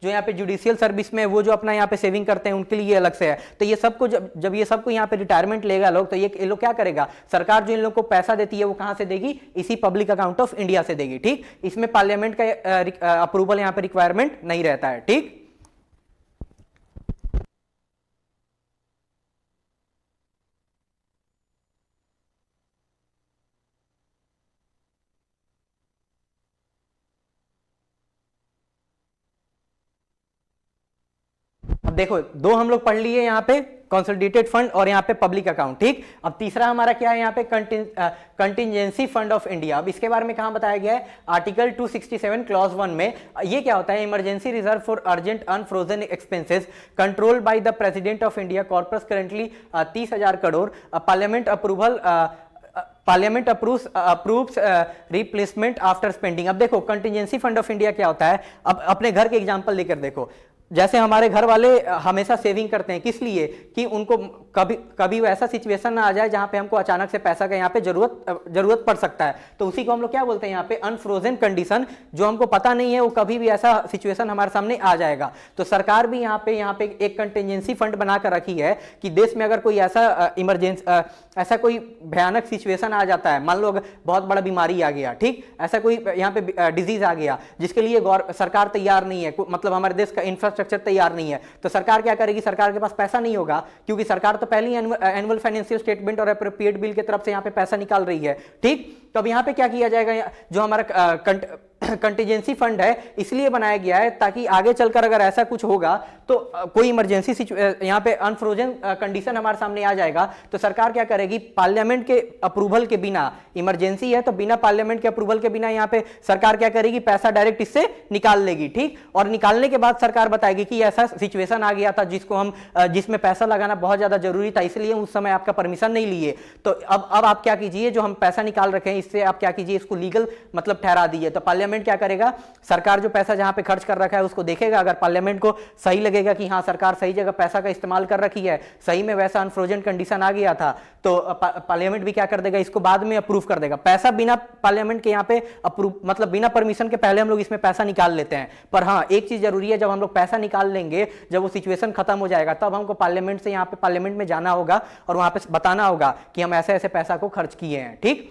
यहाँ पे जुडिशियल सर्विस में वो जो अपना यहाँ पे सेविंग करते हैं उनके लिए अलग से है। तो ये सबको जब ये सबको यहाँ पे रिटायरमेंट लेगा लोग, तो ये लोग क्या करेगा? सरकार जो इन लोग को पैसा देती है वो कहां से देगी? इसी पब्लिक अकाउंट ऑफ इंडिया से देगी। ठीक, इसमें पार्लियामेंट का अप्रूवल यहाँ पे रिक्वायरमेंट नहीं रहता है। ठीक, अब देखो दो हम लोग पढ़ लिए यहाँ पे, कंसोलिडेटेड फंड और यहाँ पे पब्लिक अकाउंट। ठीक, अब तीसरा हमारा क्या है यहाँ पे? Contingency fund of India. अब इसके बारे में कहां बताया गया है? आर्टिकल 267 क्लॉज 1 में। ये क्या होता है? Emergency reserve for urgent unfrozen expenses controlled by the president of India, corpus currently 30,000 crore. Parliament approves replacement after spending. अब देखो कंटिजेंसी फंड ऑफ इंडिया क्या होता है? अब अपने घर के एग्जांपल लेकर देखो, जैसे हमारे घर वाले हमेशा सेविंग करते हैं, किस लिए? कि उनको कभी ऐसा सिचुएशन ना आ जाए जहां पे हमको अचानक से पैसा का यहाँ पे जरूरत पड़ सकता है। तो उसी को हम लोग क्या बोलते हैं यहाँ पे? अनफ्रोजन कंडीशन। जो हमको पता नहीं है वो कभी भी ऐसा सिचुएशन हमारे सामने आ जाएगा। तो सरकार भी यहाँ पे एक कंटिजेंसी फंड बनाकर रखी है कि देश में अगर कोई ऐसा ऐसा कोई भयानक सिचुएशन आ जाता है, मान लो बहुत बड़ा बीमारी आ गया, ठीक, ऐसा कोई यहाँ पे डिजीज आ गया जिसके लिए सरकार तैयार नहीं है, मतलब हमारे देश का इंफ्रास्ट्रक्चर तैयार नहीं है, तो सरकार क्या करेगी? सरकार के पास पैसा नहीं होगा, क्योंकि सरकार तो पहले ही एनुअल फाइनेंशियल स्टेटमेंट और अप्रोप्रिएट बिल की तरफ से यहाँ पे पैसा निकाल रही है। ठीक, तो अब यहाँ पे क्या किया जाएगा? जो हमारा कंटिजेंसी फंड है इसलिए बनाया गया है ताकि आगे चलकर अगर ऐसा कुछ होगा तो कोई इमरजेंसी यहाँ पे अनफ्रोजन कंडीशन हमारे सामने आ जाएगा, तो सरकार क्या करेगी? पार्लियामेंट के अप्रूवल के बिना, इमरजेंसी है तो बिना पार्लियामेंट के अप्रूवल के बिना यहाँ पे सरकार क्या करेगी? पैसा डायरेक्ट इससे निकाल लेगी। ठीक, और निकालने के बाद सरकार बताएगी कि ऐसा सिचुएशन आ गया था जिसमें पैसा लगाना बहुत ज्यादा जरूरी था, इसलिए उस समय आपका परमिशन नहीं लिए, तो अब आप क्या कीजिए? जो हम पैसा निकाल रखे हैं इससे आप क्या कीजिए? इसको लीगल मतलब ठहरा दीजिए। तो पार्लियामेंट क्या करेगा? सरकार जो पैसा जहां पे खर्च कर रखा है उसको देखेगा, अगर पार्लियामेंट को सही लगेगा कि हाँ सरकार सही जगह पैसा का इस्तेमाल कर रखी है, सही में वैसा अनफ्रोजन कंडीशन आ गया था, तो पार्लियामेंट भी क्या कर देगा? इसको बाद में अप्रूव कर देगा। पैसा बिना पार्लियामेंट के यहाँ पे अप्रूव मतलब बिना परमिशन के पहले हम लोग इसमें पैसा निकाल लेते हैं। पर हाँ एक चीज जरूरी है, जब हम लोग पैसा निकाल लेंगे, जब वो सिचुएशन खत्म हो जाएगा, तब हमको पार्लियामेंट से यहाँ पे पार्लियामेंट में जाना होगा और वहां पे बताना होगा कि हम ऐसे ऐसे पैसा को खर्च किए हैं। ठीक,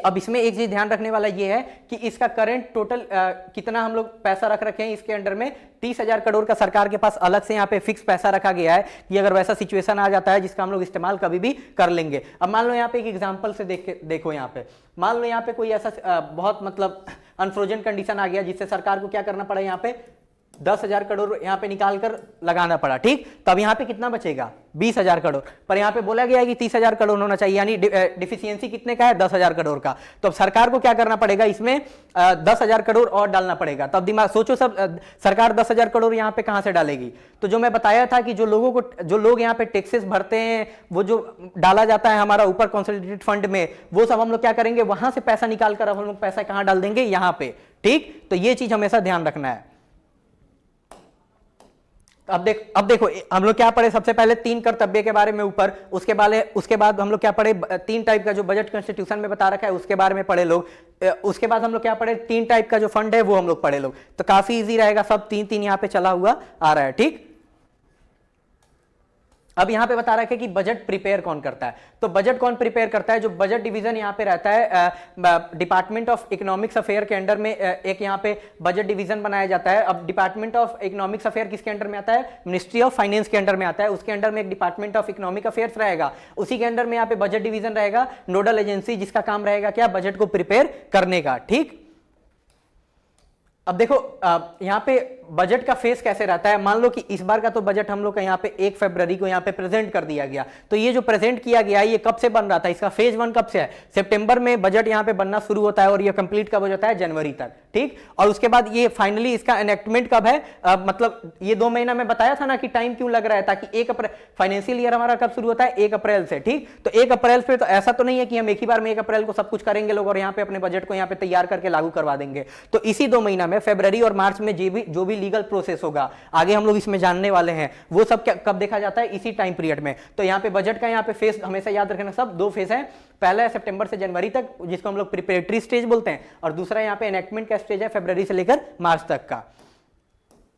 अब इसमें एक चीज ध्यान रखने वाला ये है कि इसका करंट टोटल कितना हम लोग पैसा रख रखे हैं इसके अंडर में? 30,000 करोड़ का सरकार के पास अलग से यहाँ पे फिक्स पैसा रखा गया है कि अगर वैसा सिचुएशन आ जाता है जिसका हम लोग इस्तेमाल कभी भी कर लेंगे। अब मान लो यहाँ पे एक एग्जांपल से देखो, यहाँ पे मान लो यहाँ पे कोई ऐसा बहुत मतलब अनफ्रोजन कंडीशन आ गया जिससे सरकार को क्या करना पड़ा? यहाँ पे 10,000 करोड़ यहाँ पे निकाल कर लगाना पड़ा। ठीक, तब यहाँ पे कितना बचेगा? 20,000 करोड़। पर यहाँ पे बोला गया है कि 30,000 करोड़ होना चाहिए, यानी डिफिशियंसी कितने का है? 10,000 करोड़ का। तो अब सरकार को क्या करना पड़ेगा? इसमें 10,000 करोड़ और डालना पड़ेगा। तब दिमाग सोचो सब, सरकार 10,000 करोड़ यहाँ पे कहां से डालेगी? तो जो मैं बताया था कि जो लोग यहाँ पे टैक्सेस भरते हैं, वो जो डाला जाता है हमारा ऊपर कंसोलिडेटेड फंड में, वो सब हम लोग क्या करेंगे? वहां से पैसा निकाल कर हम लोग पैसा कहां डाल देंगे? यहाँ पे। ठीक, तो ये चीज हमेशा ध्यान रखना है। अब देखो हम लोग क्या पढ़े? सबसे पहले 3 कर्तव्य के बारे में ऊपर, उसके बाद हम लोग क्या पढ़े? 3 टाइप का जो बजट कॉन्स्टिट्यूशन में बता रखा है उसके बारे में पढ़े लोग। उसके बाद हम लोग क्या पढ़े? 3 टाइप का जो फंड है वो हम लोग पढ़े लोग। तो काफी इजी रहेगा, सब 3 यहाँ पे चला हुआ आ रहा है। ठीक, अब यहां पे बता रहा है कि बजट प्रिपेयर कौन करता है। तो बजट कौन प्रिपेयर करता है? जो बजट डिवीजन यहां पे रहता है डिपार्टमेंट ऑफ इकोनॉमिक्स अफेयर के अंडर में एक यहां पे बजट डिवीजन बनाया जाता है। अब डिपार्टमेंट ऑफ इकोनॉमिक्स अफेयर किसके अंडर में आता है? मिनिस्ट्री ऑफ फाइनेंस के अंडर में आता है। उसके अंडर में एक डिपार्टमेंट ऑफ इकोनॉमिक अफेयर्स रहेगा, उसी के अंडर में यहाँ पे बजट डिवीजन रहेगा, नोडल एजेंसी, जिसका काम रहेगा क्या? बजट को प्रिपेयर करने का। ठीक, अब देखो यहाँ पे बजट का फेस कैसे रहता है। मान लो कि इस बार का तो बजट हम लोग का यहाँ पे 1 फरवरी को यहाँ पे प्रेजेंट कर दिया गया। तो ये जो प्रेजेंट किया गया ये कब से बन रहा था? इसका फेज 1 कब से है? सितंबर में बजट यहाँ पे बनना शुरू होता है और ये कंप्लीट कब हो जाता है? जनवरी तक। ठीक, और उसके बाद ये फाइनली इसका एनेक्टमेंट कब है? मतलब ये 2 महीना में बताया था ना कि टाइम क्यों लग रहा है, ताकि 1 अप्रैल फाइनेंशियल ईयर हमारा कब शुरू होता है? 1 अप्रैल से। ठीक, तो 1 अप्रैल पे तो ऐसा तो नहीं है कि हम एक ही बार में 1 अप्रैल को सब कुछ करेंगे लोग और यहाँ पे अपने बजट को यहाँ पे तैयार करके लागू करवा देंगे। तो इसी 2 महीना में फरवरी और मार्च में जो भी लीगल प्रोसेस होगा, आगे हम लोग इसमें जानने वाले हैं, वो सब कब देखा जाता है, इसी टाइम पीरियड में। तो यहाँ पे बजट का यहाँ पे फेज हमेशा याद रखना सब, दो फेज है, पहला है सितंबर से जनवरी तक जिसको हम लोग प्रिपरेटरी स्टेज बोलते हैं, और दूसरा यहाँ पे एनेक्टमेंट का स्टेज है फरवरी से लेकर मार्च तक का।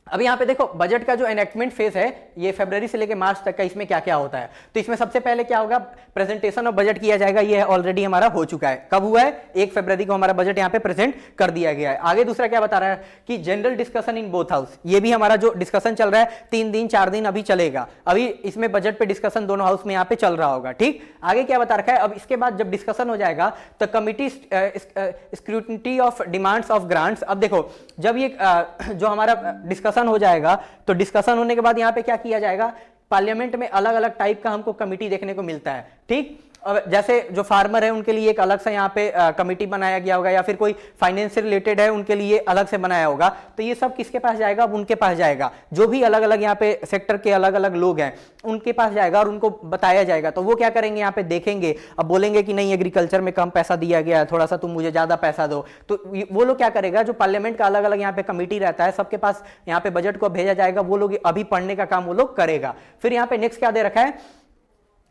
अब यहाँ पे देखो बजट का जो एनेक्टमेंट फेज है ये फरवरी से लेकर मार्च तक का, इसमें क्या क्या होता है, तो इसमें सबसे पहले क्या होगा, प्रेजेंटेशन ऑफ बजट किया जाएगा, ये ऑलरेडी हमारा हो चुका है, कब हुआ है, 1 फरवरी को हमारा बजट यहाँ पे प्रेजेंट कर दिया गया है। आगे दूसरा क्या बता रहा है कि general discussion in both house, ये भी हमारा जो डिस्कशन चल रहा है 3 दिन 4 दिन अभी चलेगा, अभी इसमें बजट पे डिस्कशन दोनों हाउस में यहाँ पे चल रहा होगा, ठीक। आगे क्या बता रखा है, अब इसके बाद जब डिस्कशन हो जाएगा तो committee scrutiny of demands of grants. अब देखो जब ये जो हमारा डिस्कशन हो जाएगा तो डिस्कशन होने के बाद यहां पे क्या किया जाएगा, पार्लियामेंट में अलग अलग टाइप का हमको कमिटी देखने को मिलता है, ठीक। अब जैसे जो फार्मर है उनके लिए एक अलग से यहाँ पे कमिटी बनाया गया होगा, या फिर कोई फाइनेंस से रिलेटेड है उनके लिए अलग से बनाया होगा, तो ये सब किसके पास जाएगा, अब उनके पास जाएगा, जो भी अलग अलग यहाँ पे सेक्टर के अलग अलग लोग हैं उनके पास जाएगा और उनको बताया जाएगा। तो वो क्या करेंगे, यहाँ पे देखेंगे, अब बोलेंगे कि नहीं एग्रीकल्चर में कम पैसा दिया गया है, थोड़ा सा तुम मुझे ज्यादा पैसा दो, तो वो लोग क्या करेगा, जो पार्लियामेंट का अलग अलग यहाँ पे कमिटी रहता है सबके पास यहाँ पे बजट को भेजा जाएगा, वो लोग अभी पढ़ने का काम वो लोग करेगा। फिर यहाँ पे नेक्स्ट क्या दे रखा है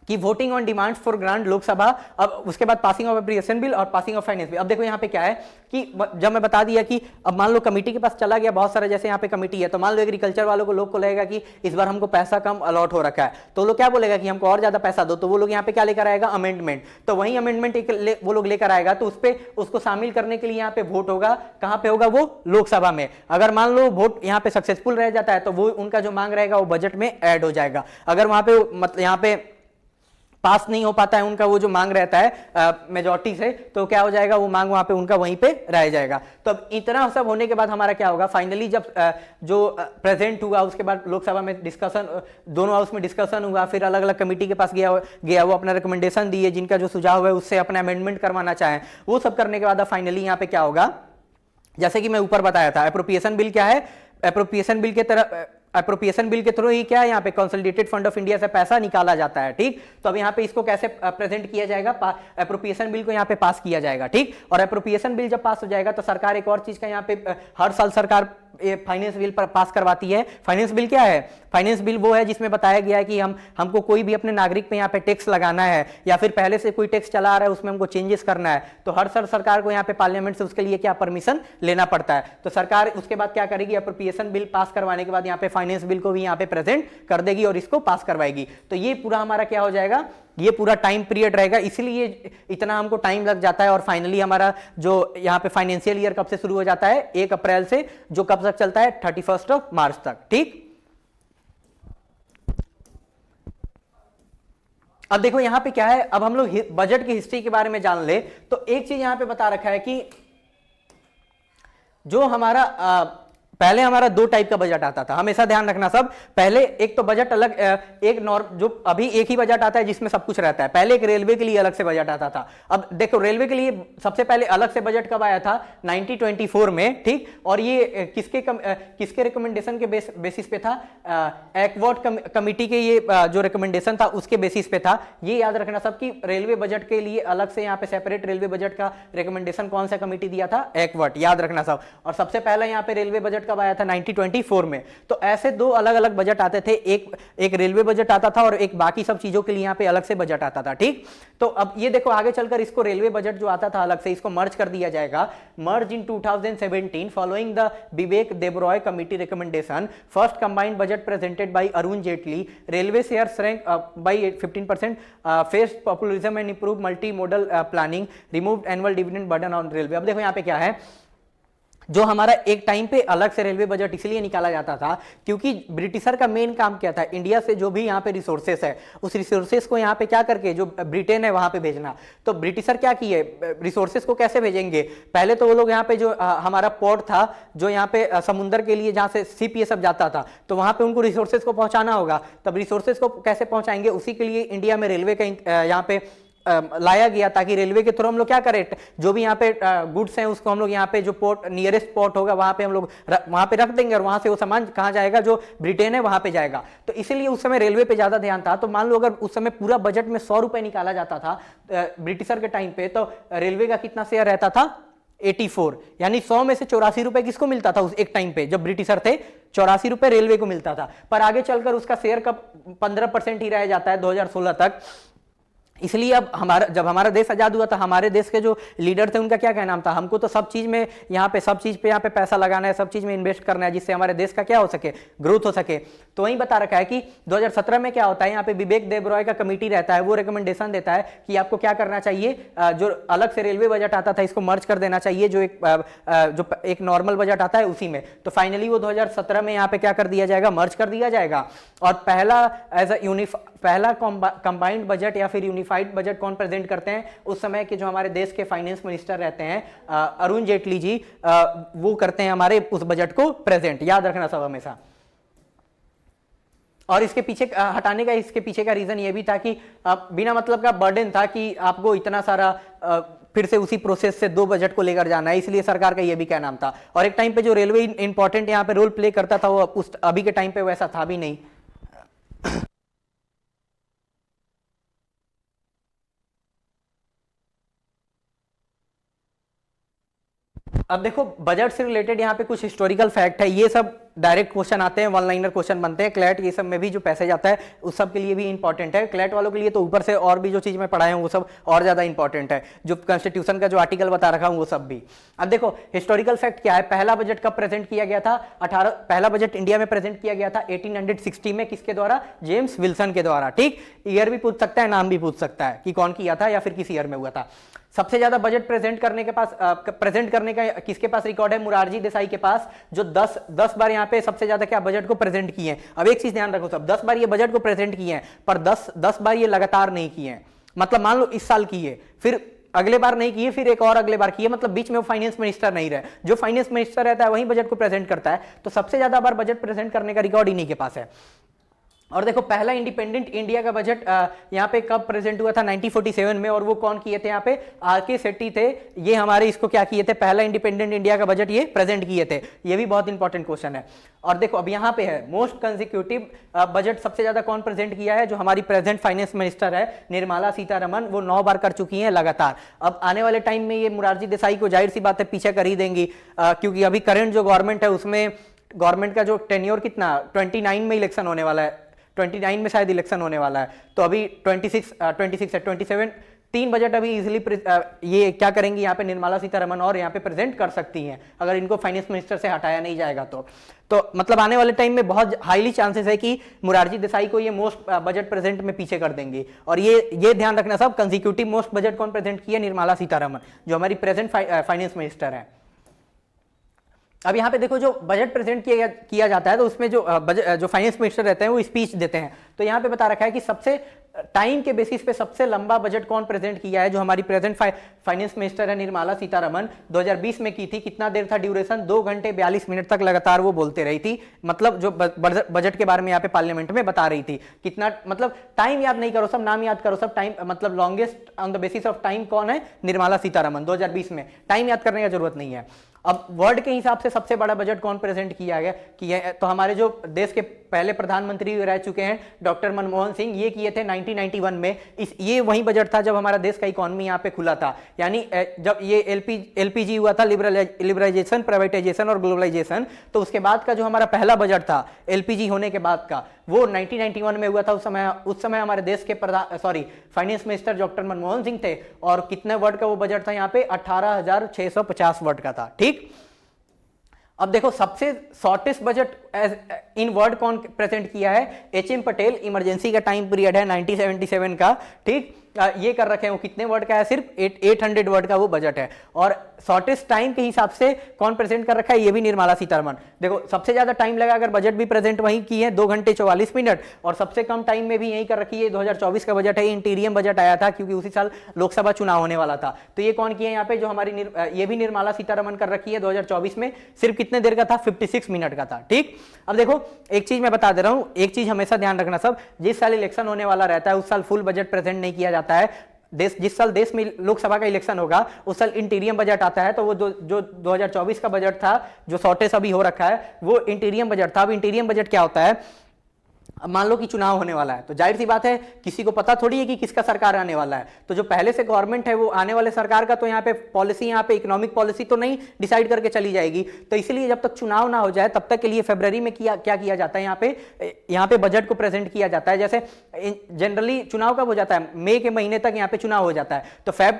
कि voting on demands for grant Lok Sabha, अब उसके बाद पासिंग ऑफ एप्रोप्रिएशन बिल और पासिंग ऑफ फाइनेंस बिल। अब देखो यहाँ पे क्या है कि जब मैं बता दिया कि अब मान लो कमेटी के पास चला गया बहुत सारा, जैसे यहाँ पे कमेटी है, तो मान लो एग्रीकल्चर वालों को लोग को लगेगा कि इस बार हमको पैसा कम अलॉट हो रखा है, तो लोग क्या बोलेगा कि हमको और ज्यादा पैसा दो, तो वो लोग यहाँ पे क्या लेकर आएगा, अमेंडमेंट। तो वही अमेंडमेंट वो लोग लेकर आएगा, तो उस पर उसको शामिल करने के लिए यहाँ पे वोट होगा, कहाँ पे होगा, वो लोकसभा में। अगर मान लो वोट यहाँ पे सक्सेसफुल रह जाता है तो वो उनका जो मांग रहेगा वो बजट में ऐड हो जाएगा। अगर वहां पे मतलब यहाँ पे पास नहीं हो पाता है उनका वो जो मांग रहता है मेजॉरिटी से, तो क्या हो जाएगा, वो मांग वहां पे उनका वहीं पे रह जाएगा। तो अब इतना सब होने के बाद हमारा क्या होगा, फाइनली जब जो प्रेजेंट हुआ उसके बाद लोकसभा में डिस्कशन, दोनों हाउस में डिस्कशन हुआ, फिर अलग अलग कमेटी के पास गया वो अपना रिकमेंडेशन दिए, जिनका जो सुझाव है उससे अपना अमेंडमेंट करवाना चाहें, वो सब करने के बाद अब फाइनली यहाँ पे क्या होगा, जैसे कि मैं ऊपर बताया था, एप्रोप्रिएशन बिल क्या है, एप्रोप्रिएशन बिल के तरह एप्रोप्रिएशन बिल के थ्रू ही क्या है, यहाँ पे कंसोलिडेटेड फंड ऑफ इंडिया से पैसा निकाला जाता है, ठीक। तो अब यहाँ पे इसको कैसे प्रेजेंट किया जाएगा, एप्रोप्रिएशन बिल को यहाँ पे पास किया जाएगा, ठीक। और एप्रोप्रिएशन बिल जब पास हो जाएगा तो सरकार एक और चीज का यहाँ पे हर साल सरकार फाइनेंस बिल पर पास करवाती है। फाइनेंस बिल क्या है, फाइनेंस बिल वो है जिसमें बताया गया है कि हमको कोई भी अपने नागरिक पे यहाँ पे टैक्स लगाना है, या फिर पहले से कोई टैक्स चला आ रहा है उसमें हमको चेंजेस करना है, तो हर साल सरकार को यहाँ पे पार्लियामेंट से उसके लिए क्या परमिशन लेना पड़ता है। तो सरकार उसके बाद क्या करेगी, एप्रोप्रिएशन बिल पास करवाने के बाद यहाँ पे फाइनेंस बिल को भी यहाँ पे प्रेजेंट कर देगी और इसको पास करवाएगी। तो ये पूरा हमारा क्या हो जाएगा, ये पूरा टाइम पीरियड रहेगा, इसलिए इतना हमको टाइम लग जाता है। और फाइनली हमारा जो यहाँ पे फाइनेंशियल ईयर कब से शुरू हो जाता है, 1 अप्रैल से, जो कब तक चलता है, 31 मार्च तक, ठीक। अब देखो यहाँ पे क्या है, अब हम लोग बजट की हिस्ट्री के बारे में जान ले, तो एक चीज यहाँ पे बता रखा है कि जो हमारा पहले हमारा 2 टाइप का बजट आता था, हमेशा ध्यान रखना सब। पहले एक तो बजट अलग, एक जो अभी एक ही बजट आता है जिसमें सब कुछ रहता है। पहले एक रेलवे के लिए अलग से बजट आता था। अब देखो रेलवे के लिए सबसे पहले अलग से बजट कब आया था, 1924 में, ठीक। और ये किसके रिकमेंडेशन के बेसिस पे था, एक्वार्ड कमिटी के ये जो रिकमेंडेशन था उसके बेसिस पे था। ये याद रखना सब कि रेलवे बजट के लिए अलग से यहाँ पे सेपरेट रेलवे बजट का रिकमेंडेशन कौन सा कमिटी दिया था, एक्वार्ड, याद रखना सब। और सबसे पहले यहाँ पे रेलवे बजट कब आया था, 1924 में। तो ऐसे 2 अलग अलग बजट आते थे, एक रेलवे बजट आता था और एक बाकी सब चीजों के लिए यहाँ पे अलग से बजट आता था, ठीक। तो अब ये देखो आगे चलकर इसको रेलवे बजट जो आता था अलग से, इसको मर्ज कर दिया जाएगा। Merge in 2017 following the Vivek Debroy committee recommendation, first combined budget presented by Arun Jaitley, railway share shrank by 15%, face populism and improve multi modal planning, removed annual dividend burden on railway. अब देखो यहाँ पे क्या है, जो हमारा एक टाइम पे अलग से रेलवे बजट इसलिए निकाला जाता था क्योंकि ब्रिटिशर का मेन काम क्या था, इंडिया से जो भी यहाँ पे रिसोर्सेस है उस रिसोर्सेस को यहाँ पे क्या करके जो ब्रिटेन है वहां पे भेजना। तो ब्रिटिशर क्या किए, रिसोर्सेस को कैसे भेजेंगे, पहले तो वो लोग यहाँ पे जो हमारा पोर्ट था जो यहाँ पे समुद्र के लिए जहाँ से शिप ये सब जाता था, तो वहां पे उनको रिसोर्सेस को पहुंचाना होगा। तब रिसोर्सेस को कैसे पहुंचाएंगे, उसी के लिए इंडिया में रेलवे का यहाँ पे लाया गया ताकि रेलवे के थ्रू हम लोग क्या करें, जो भी यहाँ पे गुड्स हैं उसको हम लोग यहाँ पे जो पोर्ट नियरेस्ट पोर्ट होगा वहां पे हम लोग वहां पे रख देंगे और वहां से वो सामान कहाँ जाएगा, जो ब्रिटेन है वहां पे जाएगा। तो इसीलिए उस समय रेलवे पे ज्यादा ध्यान था। तो मान लो अगर उस समय पूरा बजट में 100 रुपए निकाला जाता था ब्रिटिशर के टाइम पे, तो रेलवे का कितना शेयर रहता था, 84, यानी 100 में से 84 रुपए किसको मिलता था उस एक टाइम पे जब ब्रिटिशर थे, ₹84 रेलवे को मिलता था, पर आगे चलकर उसका शेयर कब 15% ही रह जाता है 2016 तक। इसलिए अब जब हमारा देश आजाद हुआ था, हमारे देश के जो लीडर थे उनका क्या कहना था, हमको तो सब चीज में यहाँ पे पैसा लगाना है, सब चीज में इन्वेस्ट करना है, जिससे हमारे देश का क्या हो सके, ग्रोथ हो सके। तो वहीं बता रखा है कि 2017 में क्या होता है, यहाँ पे विवेक देबरॉय का कमेटी रहता है, वो रिकमेंडेशन देता है कि आपको क्या करना चाहिए, जो अलग से रेलवे बजट आता था इसको मर्ज कर देना चाहिए, जो एक नॉर्मल बजट आता है उसी में। तो फाइनली वो 2017 में यहाँ पे क्या कर दिया जाएगा, मर्ज कर दिया जाएगा। और पहला कंबाइंड बजट या फिर यूनिफाइड बजट कौन प्रेजेंट करते हैं, उस समय के जो हमारे देश के फाइनेंस मिनिस्टर रहते हैं अरुण जेटली जी, वो करते हैं हमारे उस बजट को प्रेजेंट, याद रखना सब हमेशा। और इसके पीछे का रीजन ये भी था कि बिना मतलब का बर्डन था कि आपको इतना सारा फिर से उसी प्रोसेस से 2 बजट को लेकर जाना है, इसलिए सरकार का ये भी क्या नाम था। और एक टाइम पे जो रेलवे इंपॉर्टेंट यहाँ पे रोल प्ले करता था, वो अभी के टाइम पे वैसा था भी नहीं। अब देखो बजट से रिलेटेड यहाँ पे कुछ हिस्टोरिकल फैक्ट है, ये सब डायरेक्ट क्वेश्चन आते हैं, वन लाइनर क्वेश्चन बनते हैं, क्लैट ये सब में भी जो पैसेज आता है उस सब के लिए भी इंपॉर्टेंट है। क्लैट वालों के लिए तो ऊपर से और भी जो चीज मैं पढ़ाया हूँ वो सब और ज्यादा इंपॉर्टेंट है, जो कॉन्स्टिट्यूशन का जो आर्टिकल बता रखा हूँ वो सब भी। अब देखो हिस्टोरिकल फैक्ट क्या है, पहला बजट कब प्रेजेंट किया गया था, पहला बजट इंडिया में प्रेजेंट किया गया था 1860 में, किसके द्वारा, जेम्स विल्सन के द्वारा। ठीक, ईयर भी पूछ सकता है, नाम भी पूछ सकता है कि कौन किया था या फिर किस ईयर में हुआ था। सबसे ज्यादा बजट प्रेजेंट करने का किसके पास रिकॉर्ड है, मुरारजी देसाई के पास, जो 10 बार यहाँ पे सबसे ज्यादा क्या बजट को प्रेजेंट किए हैं। अब एक चीज ध्यान रखो सब, 10 बार ये बजट को प्रेजेंट किए हैं, पर 10 बार ये लगातार नहीं किए हैं। मतलब मान लो इस साल किए, फिर अगले बार नहीं किए, फिर एक और अगले बार किए, मतलब बीच में वो फाइनेंस मिनिस्टर नहीं रहे। जो फाइनेंस मिनिस्टर रहता है वही बजट को प्रेजेंट करता है, तो सबसे ज्यादा बार बजट प्रेजेंट करने का रिकॉर्ड इन्हीं के पास है। और देखो पहला इंडिपेंडेंट इंडिया का बजट यहाँ पे कब प्रेजेंट हुआ था, 1947 में, और वो कौन किए थे, यहाँ पे आर.के. सेट्टी थे, ये हमारे इसको क्या किए थे, पहला इंडिपेंडेंट इंडिया का बजट ये प्रेजेंट किए थे। ये भी बहुत इंपॉर्टेंट क्वेश्चन है। और देखो अब यहाँ पे है मोस्ट कंसेक्यूटिव बजट सबसे ज्यादा कौन प्रेजेंट किया है, जो हमारी प्रेजेंट फाइनेंस मिनिस्टर है निर्मला सीतारमन, वो 9 बार कर चुकी हैं लगातार। अब आने वाले टाइम में ये मुरारजी देसाई को जाहिर सी बात है पीछे कर ही देंगी, क्योंकि अभी करंट जो गवर्नमेंट है उसमें गवर्नमेंट का जो टेन्योर कितना 29 में इलेक्शन होने वाला है, 29 में शायद इलेक्शन होने वाला है, तो अभी 26 है, 27 3 बजट अभी इजीली ये क्या करेंगी यहाँ पे निर्मला सीतारमन, और यहाँ पे प्रेजेंट कर सकती हैं अगर इनको फाइनेंस मिनिस्टर से हटाया नहीं जाएगा तो मतलब आने वाले टाइम में बहुत हाईली चांसेस है कि मुरारजी देसाई को ये मोस्ट बजट प्रेजेंट में पीछे कर देंगे। और ये ध्यान रखना सब, कंसेक्यूटिव मोस्ट बजट कौन प्रेजेंट किया, निर्मला सीतारमन, जो हमारी प्रेजेंट फाइनेंस मिनिस्टर है। अब यहाँ पे देखो जो बजट प्रेजेंट किया जाता है, तो उसमें जो फाइनेंस मिनिस्टर रहते हैं वो स्पीच देते हैं। तो यहाँ पे बता रखा है कि सबसे टाइम के बेसिस पे सबसे लंबा बजट कौन प्रेजेंट किया है, जो हमारी प्रेजेंट फाइनेंस मिनिस्टर है निर्मला सीतारमन, 2020 में की थी। कितना देर था ड्यूरेशन, 2 घंटे 42 मिनट तक लगातार वो बोलते रही थी, मतलब जो बजट के बारे में यहाँ पे पार्लियामेंट में बता रही थी। कितना मतलब टाइम याद नहीं करो सब, नाम याद करो सब, टाइम मतलब longest on the basis of time कौन है, निर्मला सीतारमन 2020 में, टाइम याद करने की जरूरत नहीं है। अब वर्ल्ड के हिसाब से सबसे बड़ा बजट कौन प्रेजेंट किया गया तो हमारे जो देश के पहले प्रधानमंत्री रह चुके हैं डॉक्टर मनमोहन सिंह, ये किए थे 1991 में। ये वही बजट था जब हमारा देश का इकोनॉमी यहाँ पे खुला था, यानी जब ये एलपीजी हुआ था, लिबरलाइजेशन, प्राइवेटाइजेशन और ग्लोबलाइजेशन, तो उसके बाद का जो हमारा पहला बजट था एलपीजी होने के बाद का, वो 1991 में हुआ था। उस समय हमारे देश के finance minister doctor Manmohan Singh थे, और कितने वर्ड का वो बजट था यहाँ पे, 18,650 वर्ड का था। ठीक, अब देखो सबसे शॉर्टेस्ट बजट इन वर्ड कौन प्रेजेंट किया है, एच.एम. पटेल, इमरजेंसी का टाइम पीरियड है 1977 का। ठीक, ये कर रखे हैं, वो कितने वर्ड का है, सिर्फ 800 वर्ड का वो बजट है। और शॉर्टेस्ट टाइम के हिसाब से कौन प्रेजेंट कर रखा है, ये भी निर्मला सीतारमन। देखो सबसे ज्यादा टाइम लगा अगर बजट भी प्रेजेंट वही की है, 2 घंटे 44 मिनट, और सबसे कम टाइम में भी यही कर रखी है, 2024 का बजट है, इंटीरियम बजट आया था क्योंकि उसी साल लोकसभा चुनाव होने वाला था। तो ये कौन किया यहाँ पे, जो हमारी ये भी निर्मला सीतारमन कर रखी है 2024 में, सिर्फ कितने देर का था, 56 मिनट का था। ठीक, अब देखो एक चीज मैं बता दे रहा हूं, एक चीज हमेशा ध्यान रखना सब, जिस साल इलेक्शन होने वाला रहता है उस साल फुल बजट प्रेजेंट नहीं किया जाता है। जिस साल देश में लोकसभा का इलेक्शन होगा उस साल इंटीरियम बजट आता है, तो वो जो 2024 का बजट था, जो शॉर्टेज अभी हो रखा है, वो इंटीरियम बजट था। अब इंटीरियम बजट क्या होता है, अब मान लो कि चुनाव होने वाला है, तो जाहिर सी बात है किसी को पता थोड़ी है कि किसका सरकार आने वाला है। तो जो पहले से गवर्नमेंट है वो आने वाले सरकार का तो यहाँ पे पॉलिसी, यहाँ पे इकोनॉमिक पॉलिसी तो नहीं डिसाइड करके चली जाएगी। तो इसलिए जब तक चुनाव ना हो जाए तब तक के लिए फरवरी में क्या किया जाता है, यहाँ पे बजट को प्रेजेंट किया जाता है। जैसे जनरली चुनाव कब हो जाता है, मई के महीने तक यहाँ पे चुनाव हो जाता है। तो फेब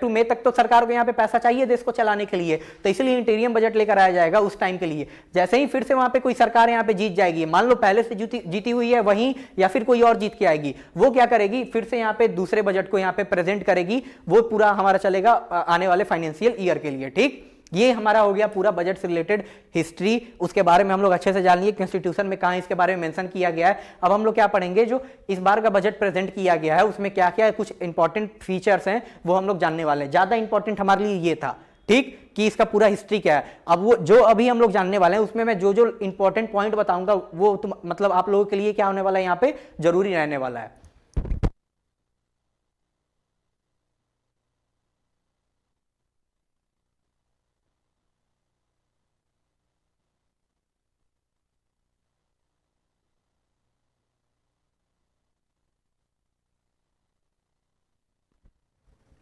टू मई तक तो सरकार को यहाँ पे पैसा चाहिए देश को चलाने के लिए, तो इसलिए इंटीरियम बजट लेकर आया जाएगा उस टाइम के लिए। जैसे ही फिर से वहां पे कोई सरकार यहाँ पे जीत जाएगी, मान लो पहले से जीती हुई है वहीं, या फिर कोई और जीत के आएगी, वो क्या करेगी, फिर से यहाँ पे दूसरे बजट को यहाँ पे प्रेजेंट करेगी। वो पूरा हमारा चलेगा आने वाले फाइनेंशियल ईयर के लिए। ठीक, ये हमारा हो गया पूरा बजट से रिलेटेड हिस्ट्री। उसके बारे में हम लोग अच्छे से जान लिए कॉन्स्टिट्यूशन में कहां इसके बारे में मेंशन किया गया है। अब हम लोग क्या पढ़ेंगे, जो इस बार का बजट प्रेजेंट किया गया है उसमें क्या क्या कुछ इंपॉर्टेंट फीचर्स हैं वो हम लोग जानने वाले हैं। ज्यादा इंपॉर्टेंट हमारे लिए ये था, ठीक, कि इसका पूरा हिस्ट्री क्या है। अब वो जो अभी हम लोग जानने वाले हैं उसमें मैं जो जो इंपॉर्टेंट पॉइंट बताऊंगा वो मतलब आप लोगों के लिए क्या होने वाला है, यहाँ पे जरूरी रहने वाला है।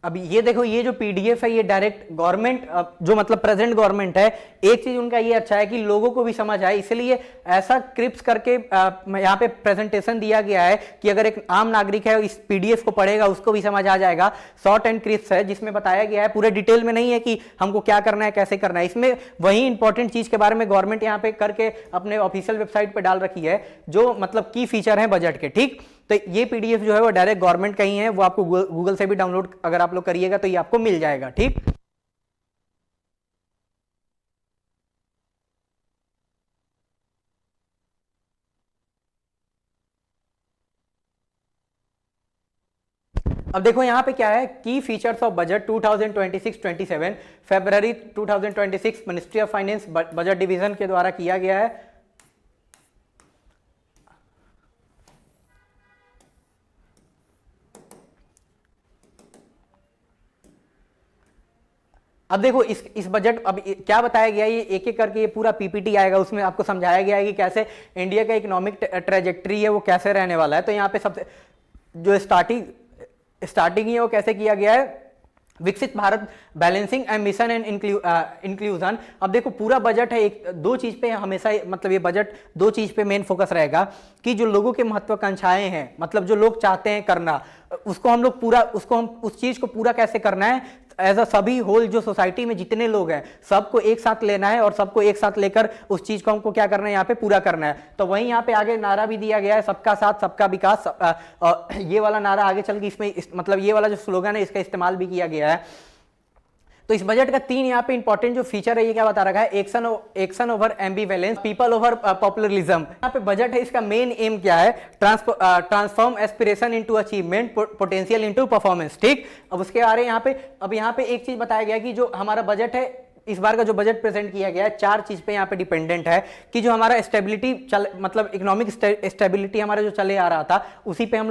अभी ये देखो, ये जो पीडीएफ है ये डायरेक्ट गवर्नमेंट, जो मतलब प्रेजेंट गवर्नमेंट है, एक चीज उनका ये अच्छा है कि लोगों को भी समझ आए, इसलिए ऐसा क्रिप्स करके यहाँ पे प्रेजेंटेशन दिया गया है कि अगर एक आम नागरिक है इस पीडीएफ को पढ़ेगा उसको भी समझ आ जाएगा। शॉर्ट एंड क्रिप्स है जिसमें बताया गया है, पूरे डिटेल में नहीं है कि हमको क्या करना है कैसे करना है। इसमें वही इंपॉर्टेंट चीज के बारे में गवर्नमेंट यहाँ पे करके अपने ऑफिशियल वेबसाइट पे डाल रखी है, जो मतलब की फीचर है बजट के। ठीक, तो ये पीडीएफ जो है वो डायरेक्ट गवर्नमेंट का ही है, वो आपको गूगल से भी डाउनलोड अगर आप लोग करिएगा तो ये आपको मिल जाएगा। ठीक, अब देखो यहाँ पे क्या है, की features of budget 2026-27 February 2026 ministry of finance budget division के द्वारा किया गया है। अब देखो इस बजट, अब क्या बताया गया है, ये एक एक करके ये पूरा पीपीटी आएगा, उसमें आपको समझाया गया है कि कैसे इंडिया का इकोनॉमिक ट्रेजेक्ट्री है वो कैसे रहने वाला है। तो यहाँ पे सबसे जो स्टार्टिंग है वो कैसे किया गया है, विकसित Bharat balancing ambition and inclusion. अब देखो पूरा बजट है एक दो चीज पे हमेशा, मतलब ये बजट दो चीज पे मेन फोकस रहेगा कि जो लोगों के महत्वाकांक्षाएं हैं, मतलब जो लोग चाहते हैं करना, उसको हम लोग पूरा, उसको हम उस चीज को पूरा कैसे करना है एज अ सभी होल, जो सोसाइटी में जितने लोग हैं सबको एक साथ लेना है और सबको एक साथ लेकर उस चीज को हमको क्या करना है, यहाँ पे पूरा करना है। तो वहीं यहाँ पे आगे नारा भी दिया गया है, सबका साथ सबका विकास। ये वाला नारा आगे चल के इसमें मतलब ये वाला जो स्लोगन है इसका इस्तेमाल भी किया गया है। तो इस बजट का तीन यहाँ पे इंपॉर्टेंट जो फीचर है ये क्या बता रखा है, action over ambivalence, people over populism. यहाँ पे बजट है, इसका मेन एम क्या है, transform aspiration into achievement, potential into performance. ठीक, अब उसके बारे में यहाँ पे एक चीज बताया गया कि जो हमारा बजट है, इस बार का जो बजट प्रेजेंट किया गया है, चार चीज पे यहाँ पे डिपेंडेंट है कि जो हमारा स्टेबिलिटी मतलब इकोनॉमिक स्टेबिलिटी हमारा जो चले आ रहा था उसी को हम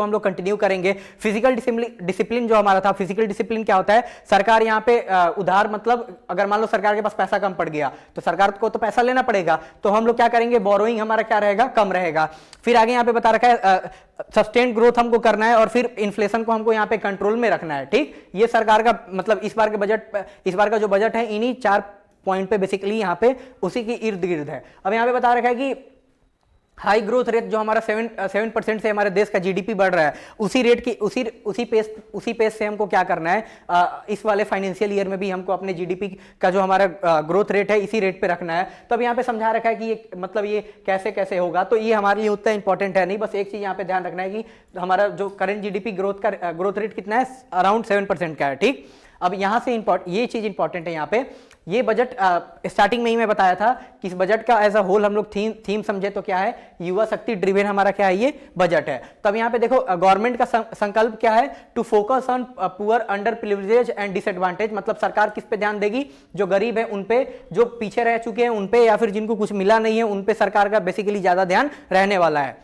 लोग कंटिन्यू करेंगे। फिजिकल डिसिप्लिन जो हमारा था, फिजिकल डिसिप्लिन क्या होता है, सरकार यहाँ पे उधार, मतलब अगर मान लो सरकार के पास पैसा कम पड़ गया तो सरकार को तो पैसा लेना पड़ेगा, तो हम लोग क्या करेंगे, बोरोइंग हमारा क्या रहेगा, कम रहेगा। फिर आगे यहाँ पे बता रखा है सस्टेन्ड ग्रोथ हमको करना है और फिर इन्फ्लेशन को हमको यहाँ पे कंट्रोल में रखना है। ठीक, ये सरकार का मतलब इस बार का जो बजट है इन्हीं चार पॉइंट पे बेसिकली यहाँ पे उसी की इर्द गिर्द है। अब यहाँ पे बता रखा है कि हाई ग्रोथ रेट जो हमारा 7% से हमारे देश का जीडीपी बढ़ रहा है, उसी रेट की उसी पेस से हमको क्या करना है, इस वाले फाइनेंशियल ईयर में भी हमको अपने जीडीपी का जो हमारा ग्रोथ रेट है इसी रेट पे रखना है। तो अब यहाँ पे समझा रखा है कि ये मतलब ये कैसे कैसे होगा, तो ये हमारे लिए उतना इंपॉर्टेंट है नहीं। बस एक चीज यहाँ पे ध्यान रखना है कि हमारा जो करंट जीडीपी ग्रोथ रेट कितना है, अराउंड 7% का है। ठीक, अब यहां से ये चीज इंपॉर्टेंट है यहाँ पे, ये बजट स्टार्टिंग में ही मैं बताया था कि इस बजट का एज अ होल हम लोग थीम समझे तो क्या है, युवा शक्ति ड्रिवेन हमारा क्या है, ये बजट है। तब यहाँ पे देखो गवर्नमेंट का संकल्प क्या है, to focus on poor, under privilege and disadvantage. मतलब सरकार किस पे ध्यान देगी, जो गरीब है उन पे, जो पीछे रह चुके हैं उन पे, या फिर जिनको कुछ मिला नहीं है उन पे सरकार का बेसिकली ज्यादा ध्यान रहने वाला है।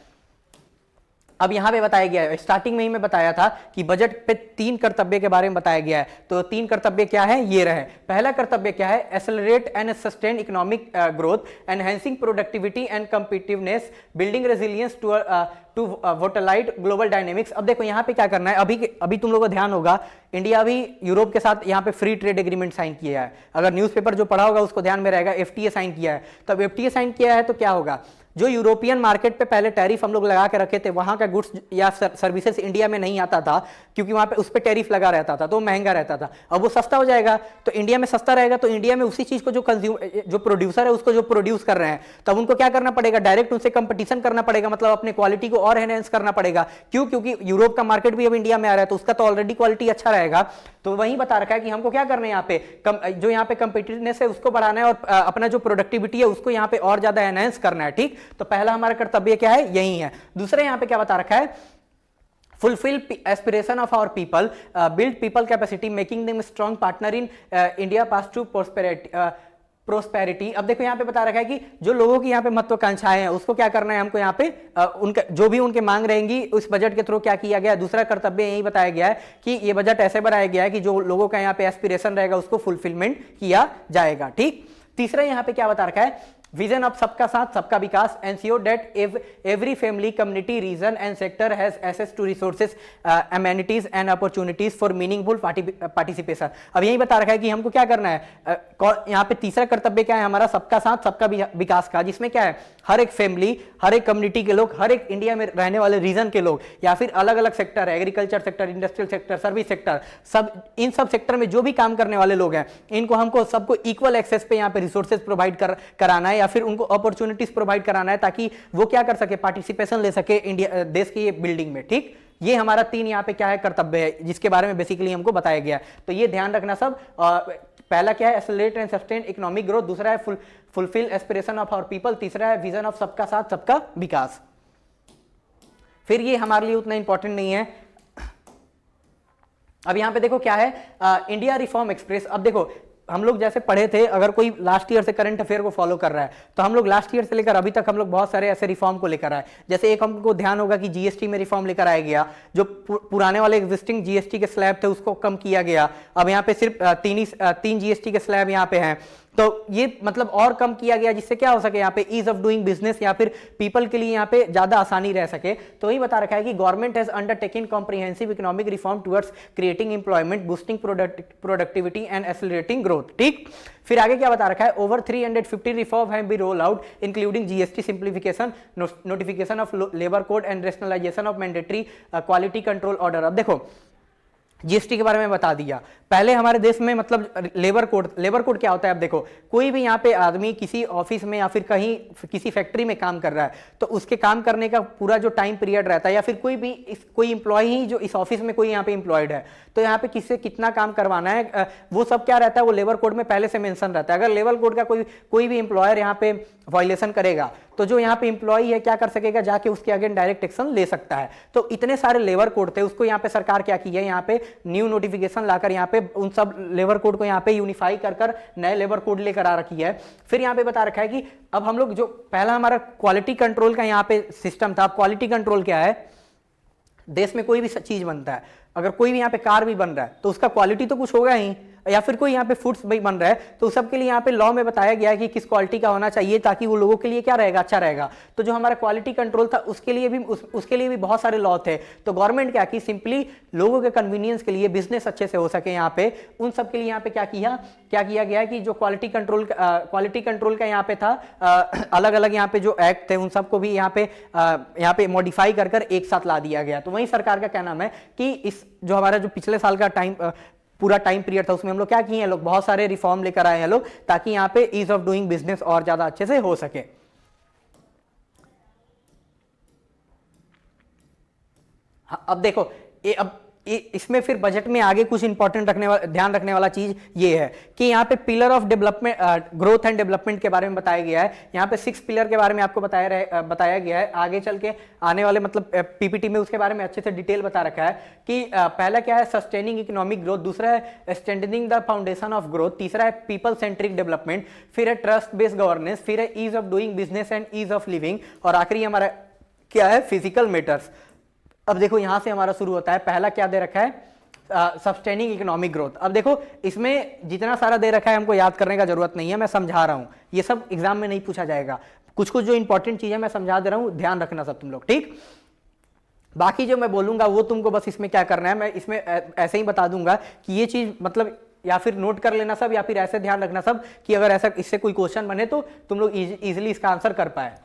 अब यहाँ पे बताया गया है, स्टार्टिंग में ही मैं बताया था कि बजट पे 3 कर्तव्य के बारे में बताया गया है। तो 3 कर्तव्य क्या है, ये रहे। पहला कर्तव्य क्या है, accelerate and sustain economic growth, enhancing productivity and competitiveness, building resilience to volatile global dynamics. अब देखो यहाँ पे क्या करना है, अभी तुम लोगों को ध्यान होगा, इंडिया अभी यूरोप के साथ यहाँ पे फ्री ट्रेड एग्रीमेंट साइन किया है। अगर न्यूज़पेपर जो पढ़ा होगा उसको ध्यान में रहेगा, एफटीए साइन किया है। तब एफटीए साइन किया है तो क्या होगा, जो यूरोपियन मार्केट पे पहले टैरिफ हम लोग लगा के रखे थे, वहां का गुड्स या सर्विसेज इंडिया में नहीं आता था, क्योंकि वहां पे उस पे टैरिफ लगा रहता था तो महंगा रहता था। अब वो सस्ता हो जाएगा, तो इंडिया में सस्ता रहेगा, तो इंडिया में उसी चीज को जो प्रोड्यूसर है उसको जो प्रोड्यूस कर रहे हैं, तब उनको क्या करना पड़ेगा, डायरेक्ट उनसे कंपटीशन करना पड़ेगा, मतलब अपने क्वालिटी को और एनहेंस करना पड़ेगा। क्यों, क्योंकि यूरोप का मार्केट भी अब इंडिया में आ रहा है, तो उसका तो ऑलरेडी क्वालिटी अच्छा रहेगा। तो वही बता रखा है कि हमको क्या करना है, यहाँ पे जो यहाँ पे कंपीटिटिवनेस है उसको बढ़ाना है, और अपना जो प्रोडक्टिविटी है उसको यहाँ पे और ज्यादा एनहेंस करना है। ठीक, तो पहला हमारा कर्तव्य क्या है, यही है। दूसरा यहाँ पे क्या बता रखा है, fulfill aspiration of our people, build people capacity, making them strong partner in India path to prosperity. अब देखो यहाँ पे बता रखा है कि जो लोगों की यहाँ पे महत्वाकांक्षाएं हैं उसको क्या करना है हमको, यहाँ पे उनका जो भी उनके मांग रहेंगी उस बजट के थ्रू क्या किया गया है। दूसरा कर्तव्य यही बताया गया है कि ये बजट ऐसे बनाया गया है कि जो लोगों का यहाँ पे एस्पिरेशन रहेगा उसको फुलफिलमेंट किया जाएगा। ठीक, तीसरा यहाँ पे क्या बता रखा है, विजन ऑफ सबका साथ सबका विकास, ensure that every family, community, region and sector has access to resources, amenities and opportunities for meaningful participation. अब यही बता रखा है कि हमको क्या करना है, यहाँ पे तीसरा कर्तव्य क्या है हमारा, सबका साथ सबका विकास का, जिसमें क्या है हर एक फैमिली, हर एक कम्युनिटी के लोग, हर एक इंडिया में रहने वाले रीजन के लोग, या फिर अलग अलग सेक्टर है, agriculture sector, industrial sector, service sector, सब इन सब सेक्टर में जो भी काम करने वाले लोग हैं, इनको हमको सबको इक्वल एक्सेस पे यहाँ पे रिसोर्सेज प्रोवाइड कराना है, या फिर उनको अपॉर्चुनिटीज प्रोवाइड कराना है, ताकि वो क्या कर सके, पार्टिसिपेशन ले सके इंडिया देश की ये बिल्डिंग में। ठीक, ये हमारा 3 यहाँ पे क्या है कर्तव्य है, जिसके बारे में बेसिकली हमको बताया गया। तो ये ध्यान रखना सब। पहला क्या है, accelerate and sustain economic growth, दूसरा है fulfil aspiration of our people, तीसरा है विजन ऑफ सबका साथ सबका विकास। फिर ये हमारे लिए उतना इंपॉर्टेंट नहीं है। अब यहां पे देखो क्या है, इंडिया रिफॉर्म एक्सप्रेस। अब देखो हम लोग जैसे पढ़े थे, अगर कोई लास्ट ईयर से करंट अफेयर को फॉलो कर रहा है तो हम लोग लास्ट ईयर से लेकर अभी तक हम लोग बहुत सारे ऐसे रिफॉर्म को लेकर आए। जैसे एक हमको ध्यान होगा कि जीएसटी में रिफॉर्म लेकर आया गया, जो पुराने वाले एग्जिस्टिंग जीएसटी के स्लैब थे उसको कम किया गया। अब यहाँ पे सिर्फ 3 जीएसटी के स्लैब यहाँ पे हैं, तो ये मतलब और कम किया गया, जिससे क्या हो सके यहाँ पे ईज ऑफ डूइंग बिजनेस, या फिर पीपल के लिए यहाँ पे ज्यादा आसानी रह सके। तो वही बता रखा है कि government has undertaken comprehensive economic reform towards creating employment, boosting productivity and accelerating growth. ठीक, फिर आगे क्या बता रखा है, over 350 reform have been roll out including GST simplification, notification of labour code and rationalisation of mandatory quality control order. अब देखो GST के बारे में बता दिया। पहले हमारे देश में मतलब लेबर कोड क्या होता है, अब देखो कोई भी यहाँ पे आदमी किसी ऑफिस में या फिर कहीं किसी फैक्ट्री में काम कर रहा है, तो उसके काम करने का पूरा जो टाइम पीरियड रहता है, या फिर कोई इंप्लॉय ही जो इस ऑफिस में कोई यहाँ पे इंप्लॉयड है, तो यहाँ पे किससे कितना काम करवाना है, वो सब क्या रहता है, वो लेबर कोड में पहले से मेंशन रहता है। अगर लेबर कोड का कोई भी इंप्लॉयर यहाँ पे वायलेशन करेगा, तो जो यहाँ पे इंप्लॉय है क्या कर सकेगा, जाके उसके अगेंस्ट डायरेक्ट एक्शन ले सकता है। तो इतने सारे लेबर कोड थे, उसको यहाँ पे सरकार क्या की है, यहाँ पे न्यू नोटिफिकेशन लाकर यहाँ पे उन सब लेबर कोड को यहाँ पे यूनिफाई कर नए लेबर कोड लेकर आ रखी है। फिर यहाँ पे बता रखा है कि अब हम लोग जो पहला हमारा क्वालिटी कंट्रोल का यहाँ पे सिस्टम था, अब क्वालिटी कंट्रोल क्या है, देश में कोई भी चीज बनता है, अगर कोई भी यहाँ पे कार भी बन रहा है तो उसका क्वालिटी तो कुछ होगा ही, या फिर कोई यहाँ पे फूड्स भी बन रहा है तो सबके लिए यहाँ पे लॉ में बताया गया है कि किस क्वालिटी का होना चाहिए, ताकि वो लोगों के लिए क्या रहेगा, अच्छा रहेगा। तो जो हमारा क्वालिटी कंट्रोल था उसके लिए भी बहुत सारे लॉ थे। तो गवर्नमेंट क्या की, सिंपली लोगों के कन्वीनियंस के लिए, बिजनेस अच्छे से हो सके यहाँ पे, उन सब के लिए यहाँ पे क्या किया गया है कि जो क्वालिटी कंट्रोल का यहाँ पे था, अलग अलग यहाँ पे जो एक्ट थे उन सबको भी यहाँ पे मॉडिफाई कर एक साथ ला दिया गया। तो वही सरकार का क्या नाम है कि इस जो हमारा जो पिछले साल का पूरा टाइम पीरियड था, उसमें हम लोग क्या किए हैं, लोग बहुत सारे रिफॉर्म लेकर आए हैं लोग, ताकि यहाँ पे ईज ऑफ डूइंग बिजनेस और ज्यादा अच्छे से हो सके। हाँ, अब देखो इसमें फिर बजट में आगे कुछ इंपॉर्टेंट ध्यान रखने वाला चीज ये है कि यहाँ पे pillar of development, growth and development के बारे में बताया गया है। यहाँ पे 6 पिलर के बारे में आपको बताया गया है। आगे चल के आने वाले मतलब पीपीटी में उसके बारे में अच्छे से डिटेल बता रखा है कि पहला क्या है, सस्टेनिंग इकोनॉमिक ग्रोथ, दूसरा है strengthening the foundation of growth, तीसरा है पीपल सेंट्रिक डेवलपमेंट, फिर है ट्रस्ट बेस्ड गवर्नेंस, फिर है ease of doing business and ease of living, और आखिरी हमारा क्या है, फिजिकल मैटर्स। अब देखो यहां से हमारा शुरू होता है, पहला क्या दे रखा है, सस्टेनिंग इकोनॉमिक ग्रोथ। अब देखो इसमें जितना सारा दे रखा है हमको याद करने का जरूरत नहीं है, मैं समझा रहा हूं, ये सब एग्जाम में नहीं पूछा जाएगा, कुछ कुछ जो इंपॉर्टेंट चीज है मैं समझा दे रहा हूं, ध्यान रखना सब तुम लोग, ठीक। बाकी जो मैं बोलूंगा वो तुमको बस इसमें क्या करना है, मैं इसमें ऐसे ही बता दूंगा कि ये चीज मतलब या फिर नोट कर लेना सब, या फिर ऐसे ध्यान रखना सब कि अगर ऐसा इससे कोई क्वेश्चन बने तो तुम लोग इजीली इसका आंसर कर पाए।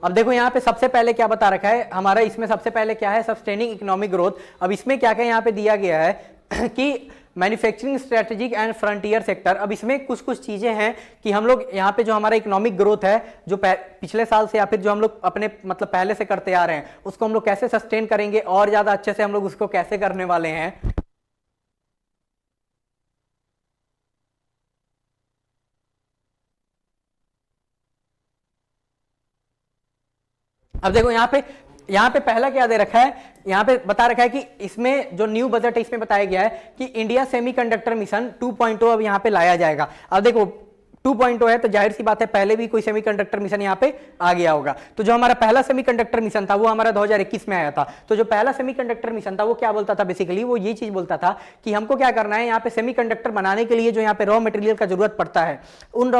अब देखो यहाँ पे सबसे पहले क्या बता रखा है हमारा, इसमें सबसे पहले क्या है, सस्टेनिंग इकोनॉमिक ग्रोथ। अब इसमें क्या क्या यहाँ पे दिया गया है कि manufacturing strategic and frontier sector. अब इसमें कुछ कुछ चीजें हैं कि हम लोग यहाँ पे जो हमारा इकोनॉमिक ग्रोथ है जो पिछले साल से या फिर जो हम लोग अपने मतलब पहले से करते आ रहे हैं उसको हम लोग कैसे सस्टेन करेंगे और ज्यादा अच्छे से हम लोग उसको कैसे करने वाले हैं। अब देखो यहाँ पे पहला क्या दे रखा है, यहाँ पे बता रखा है कि इसमें जो न्यू बजट है इसमें बताया गया है कि इंडिया सेमीकंडक्टर मिशन 2.0 अब यहाँ पे लाया जाएगा। अब देखो 2.0 है तो जाहिर सी बात है पहले भी कोई सेमीकंडक्टर मिशन यहाँ पे आ गया होगा। तो जो हमारा पहला सेमीकंडक्टर मिशन था वो हमारा 2021 में आया था। तो जो पहला सेमीकंडक्टर मिशन था वो क्या बोलता था, बेसिकली वो ये चीज बोलता था कि हमको क्या करना है, यहाँ पे सेमीकंडक्टर बनाने के लिए जो यहाँ पे रॉ मटेरियल का जरूरत पड़ता है उन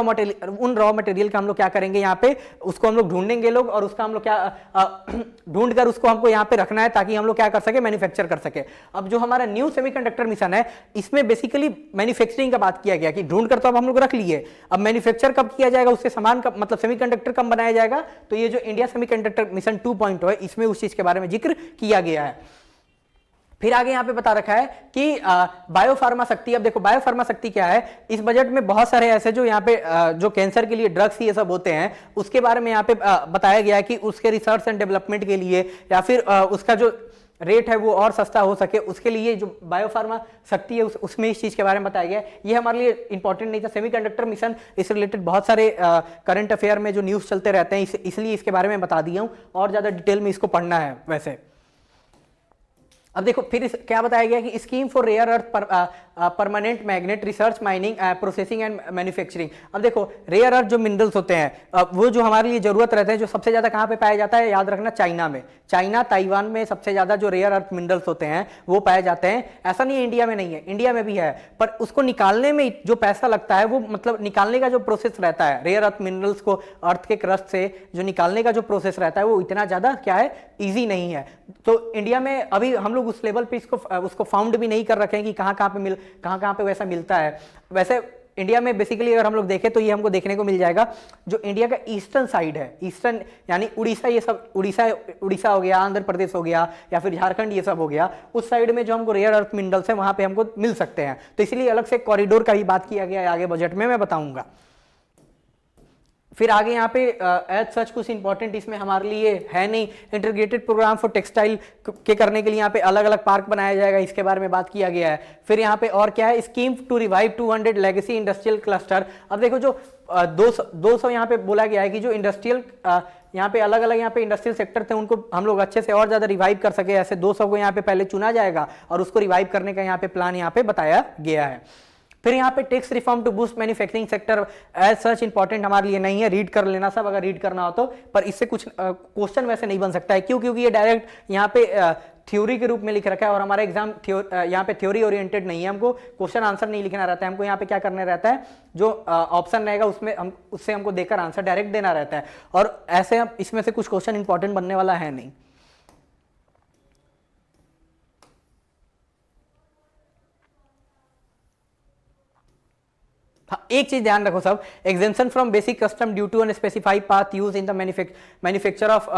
रॉ मटेरियल का हम लोग क्या करेंगे, यहाँ पे उसको हम लोग ढूंढेंगे लोग और उसका हम लोग क्या ढूंढ कर उसको हमको यहाँ पे रखना है ताकि हम लोग क्या कर सके, मैन्युफैक्चर कर सके। अब जो हमारा न्यू सेमीकंडक्टर मिशन है इसमें बेसिकली मैन्युफैक्चरिंग का बात किया गया कि ढूंढ कर तो अब हम लोग रख लिए, अब मैन्युफैक्चर कब किया जाएगा, उससे सामान कब मतलब सेमीकंडक्टर कब बनाया जाएगा। तो ये जो इंडिया सेमीकंडक्टर मिशन 2.0 है इसमें उस चीज के बारे में जिक्र किया गया है। फिर आगे यहाँ पे बता रखा है कि बायोफार्मा शक्ति। अब देखो बायोफार्मा शक्ति क्या है, इस बजट में बहुत सारे ऐसे जो यहाँ पे जो कैंसर के लिए ड्रग्स ये सब होते हैं उसके बारे में यहाँ पे बताया गया है कि उसके रिसर्च एंड डेवलपमेंट के लिए या फिर उसका जो रेट है वो और सस्ता हो सके उसके लिए जो बायोफार्मा शक्ति है उसमें इस चीज के बारे में बताया गया है। ये हमारे लिए इंपॉर्टेंट नहीं था, सेमीकंडक्टर मिशन इस रिलेटेड बहुत सारे करंट अफेयर में जो न्यूज चलते रहते हैं इसलिए इसके बारे में बता दिया हूं, और ज्यादा डिटेल में इसको पढ़ना है वैसे। अब देखो फिर क्या बताया गया कि scheme for rare earth permanent magnet research mining processing and manufacturing. अब देखो रेयर अर्थ जो मिनरल्स होते हैं वो जो हमारे लिए जरूरत रहते हैं, जो सबसे ज्यादा कहां पे पाया जाता है, याद रखना चाइना में, चाइना ताइवान में सबसे ज्यादा जो रेयर अर्थ मिनरल्स होते हैं वो पाए जाते हैं। ऐसा नहीं है इंडिया में नहीं है, इंडिया में भी है, पर उसको निकालने में जो पैसा लगता है वो मतलब निकालने का जो प्रोसेस रहता है रेयर अर्थ मिनरल्स को अर्थ के क्रस्ट से जो निकालने का जो प्रोसेस रहता है वो इतना ज्यादा क्या है, ईजी नहीं है। तो इंडिया में अभी हम लोग उस लेवल पे उसको फाउंड भी नहीं कर रखे हैं कि कहां पे वैसा मिलता है। वैसे इंडिया में बेसिकली अगर हम लोग देखें तो ये हमको देखने को मिल जाएगा जो इंडिया का ईस्टर्न साइड है, ईस्टर्न यानी उड़ीसा, ये सब उड़ीसा हो गया, आंध्र प्रदेश हो गया या फिर झारखंड ये सब हो गया, उस साइड में जो हमको रेयर अर्थ मिनरल्स है वहां पे हमको मिल सकते हैं। तो इसलिए अलग से कॉरिडोर का भी बात किया गया है, आगे बजट में मैं बताऊंगा। फिर आगे यहाँ पे एज सच कुछ इंपॉर्टेंट इसमें हमारे लिए है नहीं। इंटीग्रेटेड प्रोग्राम फॉर टेक्सटाइल के करने के लिए यहाँ पे अलग अलग पार्क बनाया जाएगा, इसके बारे में बात किया गया है। फिर यहाँ पे और क्या है, scheme to revive 200 legacy industrial cluster. अब देखो जो 200 यहाँ पे बोला गया है कि जो इंडस्ट्रियल यहाँ पे अलग अलग यहाँ पे इंडस्ट्रियल सेक्टर थे उनको हम लोग अच्छे से और ज्यादा रिवाइव कर सके, ऐसे 200 को यहाँ पे पहले चुना जाएगा और उसको रिवाइव करने का यहाँ पे प्लान यहाँ पे बताया गया है। फिर यहाँ पे tax reform to boost manufacturing sector as such important हमारे लिए नहीं है, रीड कर लेना सब अगर रीड करना हो तो, पर इससे कुछ क्वेश्चन वैसे नहीं बन सकता है। क्यों? क्योंकि ये डायरेक्ट यहाँ पे थ्योरी के रूप में लिख रखा है और हमारा एग्जाम यहाँ पे थ्योरी ओरिएंटेड नहीं है, हमको क्वेश्चन आंसर नहीं लिखना रहता है, हमको यहाँ पे क्या करना रहता है, जो ऑप्शन रहेगा उसमें हम उससे हमको देकर आंसर डायरेक्ट देना रहता है, और ऐसे इसमें से कुछ क्वेश्चन इंपॉर्टेंट बनने वाला है नहीं। हाँ, एक चीज ध्यान रखो सब, exemption from basic custom due to unspecified path use in the manufacture of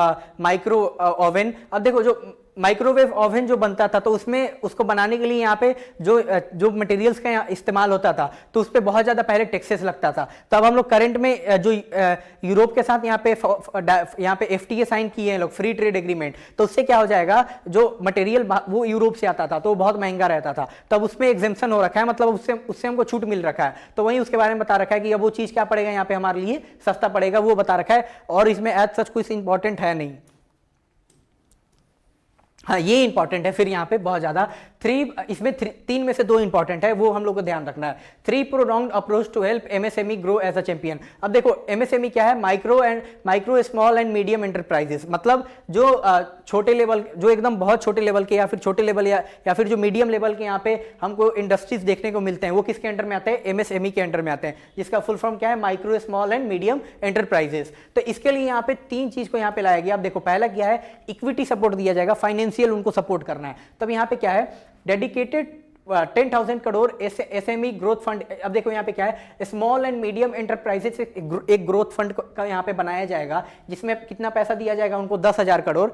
micro oven. अब देखो जो माइक्रोवेव ओवन जो बनता था तो उसमें उसको बनाने के लिए यहाँ पे जो मटेरियल्स का इस्तेमाल होता था तो उस पर बहुत ज्यादा पहले टैक्सेस लगता था। तो अब हम लोग करंट में जो यूरोप के साथ यहाँ पे FTA साइन किए हैं लोग, फ्री ट्रेड एग्रीमेंट, तो उससे क्या हो जाएगा, जो मटेरियल वो यूरोप से आता था तो वो बहुत महंगा रहता था, तब उसमें एग्जेम्पशन हो रखा है, मतलब उससे हमको छूट मिल रखा है। तो वहीं उसके बारे में बता रखा है कि अब वो चीज क्या पड़ेगा यहाँ पे हमारे लिए सस्ता पड़ेगा, वो बता रखा है, और इसमें एज सच कुछ इंपॉर्टेंट है नहीं। हाँ, ये इंपॉर्टेंट है फिर यहाँ पे बहुत ज्यादा, इसमें तीन में से दो इंपॉर्टेंट है, वो हम लोग को ध्यान रखना है। 3 prolonged approach to help MSME grow as a champion. अब देखो MSME क्या है, micro small and medium enterprises, मतलब जो छोटे लेवल, जो एकदम बहुत छोटे लेवल के या फिर छोटे लेवल या फिर जो मीडियम लेवल के यहाँ पे हमको इंडस्ट्रीज देखने को मिलते हैं, वो किसके अंडर में आते हैं, MSME के अंडर में आते हैं, जिसका फुल फॉर्म क्या है, micro small and medium enterprises. तो इसके लिए यहाँ पे 3 चीज को यहाँ पे लाया गया। अब देखो पहला क्या है, इक्विटी सपोर्ट दिया जाएगा, फाइनेंशियल उनको सपोर्ट करना है। तब यहाँ पे क्या है, dedicated 10,000 crore SME growth fund. अब देखो यहाँ पे क्या है, स्मॉल एंड मीडियम एंटरप्राइजेस एक ग्रोथ फंड का यहाँ पे बनाया जाएगा, जिसमें कितना पैसा दिया जाएगा उनको, 10,000 करोड़,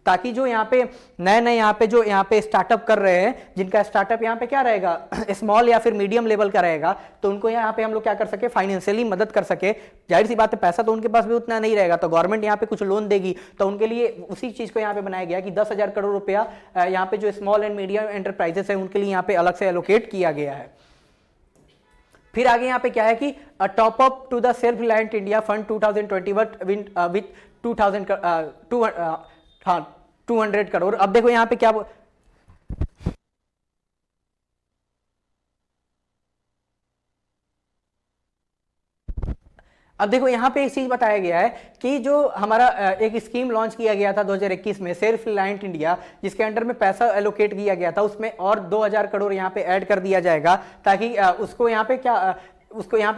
ताकि जो यहाँ पे नए यहाँ पे जो यहाँ पे स्टार्टअप कर रहे हैं, जिनका स्टार्टअप यहाँ पे क्या रहेगा, स्मॉल या फिर मीडियम लेवल का रहेगा, तो उनको यहाँ पे हम लोग क्या कर सके, फाइनेंशियली मदद कर सके। जाहिर सी बात है पैसा तो उनके पास भी उतना नहीं रहेगा, तो गवर्नमेंट यहाँ पे कुछ लोन देगी, तो उनके लिए उसी चीज को यहाँ पे बनाया गया कि 10,000 करोड़ रुपया यहाँ पे जो स्मॉल एंड मीडियम एंटरप्राइजेस है उनके लिए यहाँ पे अलग से एलोकेट किया गया है। फिर आगे यहाँ पे क्या है कि top up to the self reliant India fund 2021 with 200 crore. अब देखो यहाँ पे क्या, अब देखो यहाँ पे एक चीज बताया गया है कि जो हमारा एक स्कीम लॉन्च किया गया था 2021 में, सेल्फ रिलायंट इंडिया, जिसके अंडर में पैसा एलोकेट किया गया था, उसमें और 2,000 करोड़ यहाँ पे ऐड कर दिया जाएगा, ताकि उसको यहाँ पे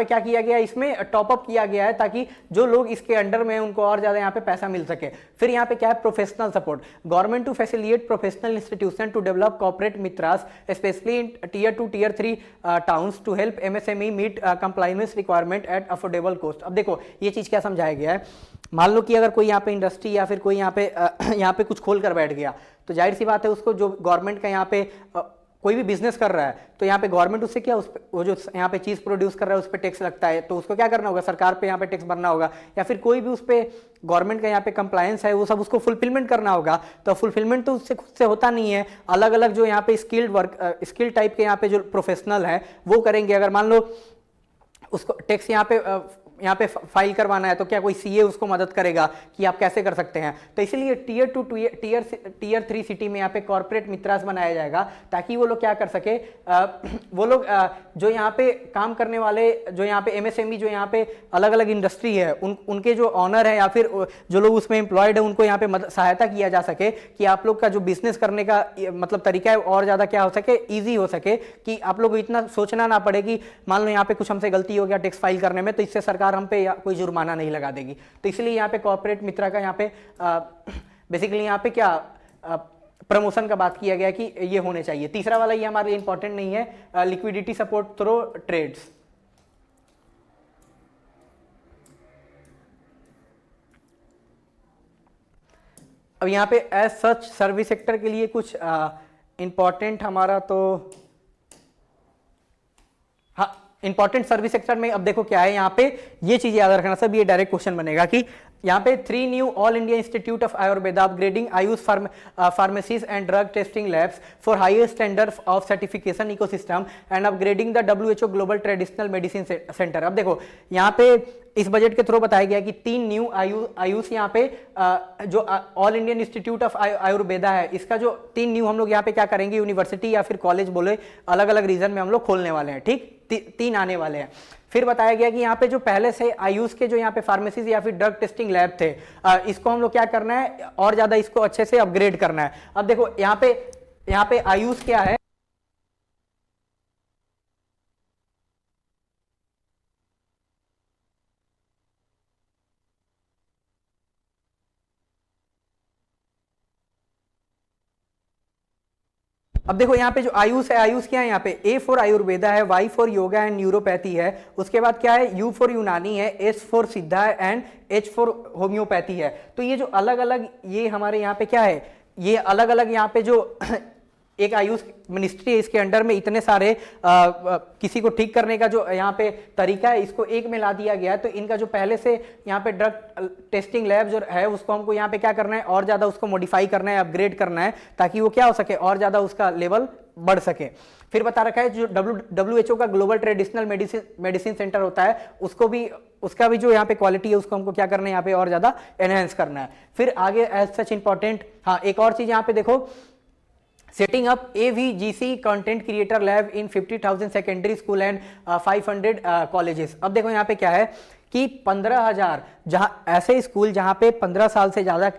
क्या किया गया, इसमें टॉप अप किया गया है, ताकि जो लोग इसके अंडर में उनको और ज्यादा यहाँ पे पैसा मिल सके। फिर यहाँ पे क्या है, professional support, government to facilitate professional institution to develop corporate Mitras specially in Tier 2 Tier 3 towns to help MSME meet compliance requirement at affordable cost. अब देखो ये चीज क्या समझाया गया है, मान लो कि अगर कोई यहाँ पे इंडस्ट्री या फिर कोई यहाँ पे कुछ खोल कर बैठ गया, तो जाहिर सी बात है उसको जो गवर्नमेंट का यहाँ पे कोई भी बिजनेस कर रहा है, तो यहाँ पे गवर्नमेंट उससे क्या, वो जो यहाँ पे चीज प्रोड्यूस कर रहा है उस पर टैक्स लगता है, तो उसको क्या करना होगा, सरकार पे यहाँ पे टैक्स भरना होगा, या फिर कोई भी उस पे गवर्नमेंट का यहाँ पे कंप्लायंस है वो सब उसको फुलफिलमेंट करना होगा। तो फुलफिलमेंट तो उससे खुद से होता नहीं है, अलग अलग जो यहाँ पे स्किल टाइप के यहाँ पे जो प्रोफेशनल है वो करेंगे। अगर मान लो उसको टैक्स यहाँ पे फाइल करवाना है, तो क्या कोई CA उसको मदद करेगा कि आप कैसे कर सकते हैं। तो इसलिए Tier 2 Tier 3 सिटी में यहाँ पे कॉर्पोरेट मित्रास बनाया जाएगा, ताकि वो लोग क्या कर सके, वो लोग जो यहाँ पे काम करने वाले, जो यहाँ पे MSME, जो यहाँ पे अलग अलग इंडस्ट्री है, उनके जो ऑनर है या फिर जो लोग उसमें एम्प्लॉयड है, उनको यहाँ पे सहायता किया जा सके कि आप लोग का जो बिजनेस करने का मतलब तरीका है और ज्यादा क्या हो सके, ईजी हो सके, कि आप लोग को इतना सोचना ना पड़े कि मान लो यहाँ पे कुछ हमसे गलती हो गया टैक्स फाइल करने में, तो इससे सरकार हम पे कोई जुर्माना नहीं लगा देगी। तो इसलिए यहाँ पे कॉर्पोरेट मित्रा का यहाँ पे बेसिकली यहाँ पे क्या प्रमोशन का बात किया गया कि ये होने चाहिए। तीसरा वाला ये हमारे लिए इंपॉर्टेंट नहीं है, लिक्विडिटी सपोर्ट थ्रू ट्रेड्स। अब यहाँ पे एज सच सर्विस सेक्टर के लिए कुछ इंपॉर्टेंट हमारा तो, हाँ इंपॉर्टेंट सर्विस सेक्टर में अब देखो क्या है यहाँ पे, ये चीज याद रखना सब, ये डायरेक्ट क्वेश्चन बनेगा कि यहाँ पे 3 new all India institute of Ayurveda upgrading AYUSH pharmacies and drug testing labs for higher standard of certification ecosystem and upgrading the WHO global traditional medicine centre. अब देखो यहाँ पे इस बजट के थ्रू बताया गया कि 3 न्यू आयुष यहाँ पे जो all Indian institute of Ayurveda है, इसका जो 3 न्यू हम लोग यहाँ पे क्या करेंगे, यूनिवर्सिटी या फिर कॉलेज बोले, अलग अलग रीजन में हम लोग खोलने वाले हैं, ठीक, 3 आने वाले हैं। फिर बताया गया कि यहाँ पे जो पहले से आयुष के जो यहाँ पे फार्मेसीज या फिर ड्रग टेस्टिंग लैब थे, इसको हम लोग क्या करना है, और ज्यादा इसको अच्छे से अपग्रेड करना है। अब देखो यहाँ पे आयुष क्या है, अब देखो यहाँ पे जो आयुष है, आयुष क्या है यहाँ पे, A फॉर आयुर्वेदा है, Y for yoga and neuropathy है, उसके बाद क्या है, U फॉर यूनानी है, S फॉर सिद्धा एंड H फॉर होम्योपैथी है। तो ये जो अलग अलग ये हमारे यहाँ पे क्या है, ये अलग अलग यहाँ पे जो एक आयुष मिनिस्ट्री है, इसके अंडर में इतने सारे किसी को ठीक करने का जो यहाँ पे तरीका है, इसको एक में ला दिया गया है। तो इनका जो पहले से यहाँ पे ड्रग टेस्टिंग लैब जो है, उसको हमको यहाँ पे क्या करना है, और ज़्यादा उसको मॉडिफाई करना है, अपग्रेड करना है, ताकि वो क्या हो सके, और ज़्यादा उसका लेवल बढ़ सके। फिर बता रखा है जो WHO का ग्लोबल ट्रेडिशनल मेडिसिन सेंटर होता है, उसका भी जो यहाँ पे क्वालिटी है, उसको हमको क्या करना है, यहाँ पे और ज़्यादा एनहेंस करना है। फिर आगे एज सच इंपॉर्टेंट, हाँ एक और चीज़ यहाँ पे देखो, setting up AVGC content creator lab in 50,000 secondary school and 500 colleges। अब देखो यहाँ पे क्या है कि 15,000 जहाँ ऐसे स्कूल जहाँ पे 15 साल से ज़्यादा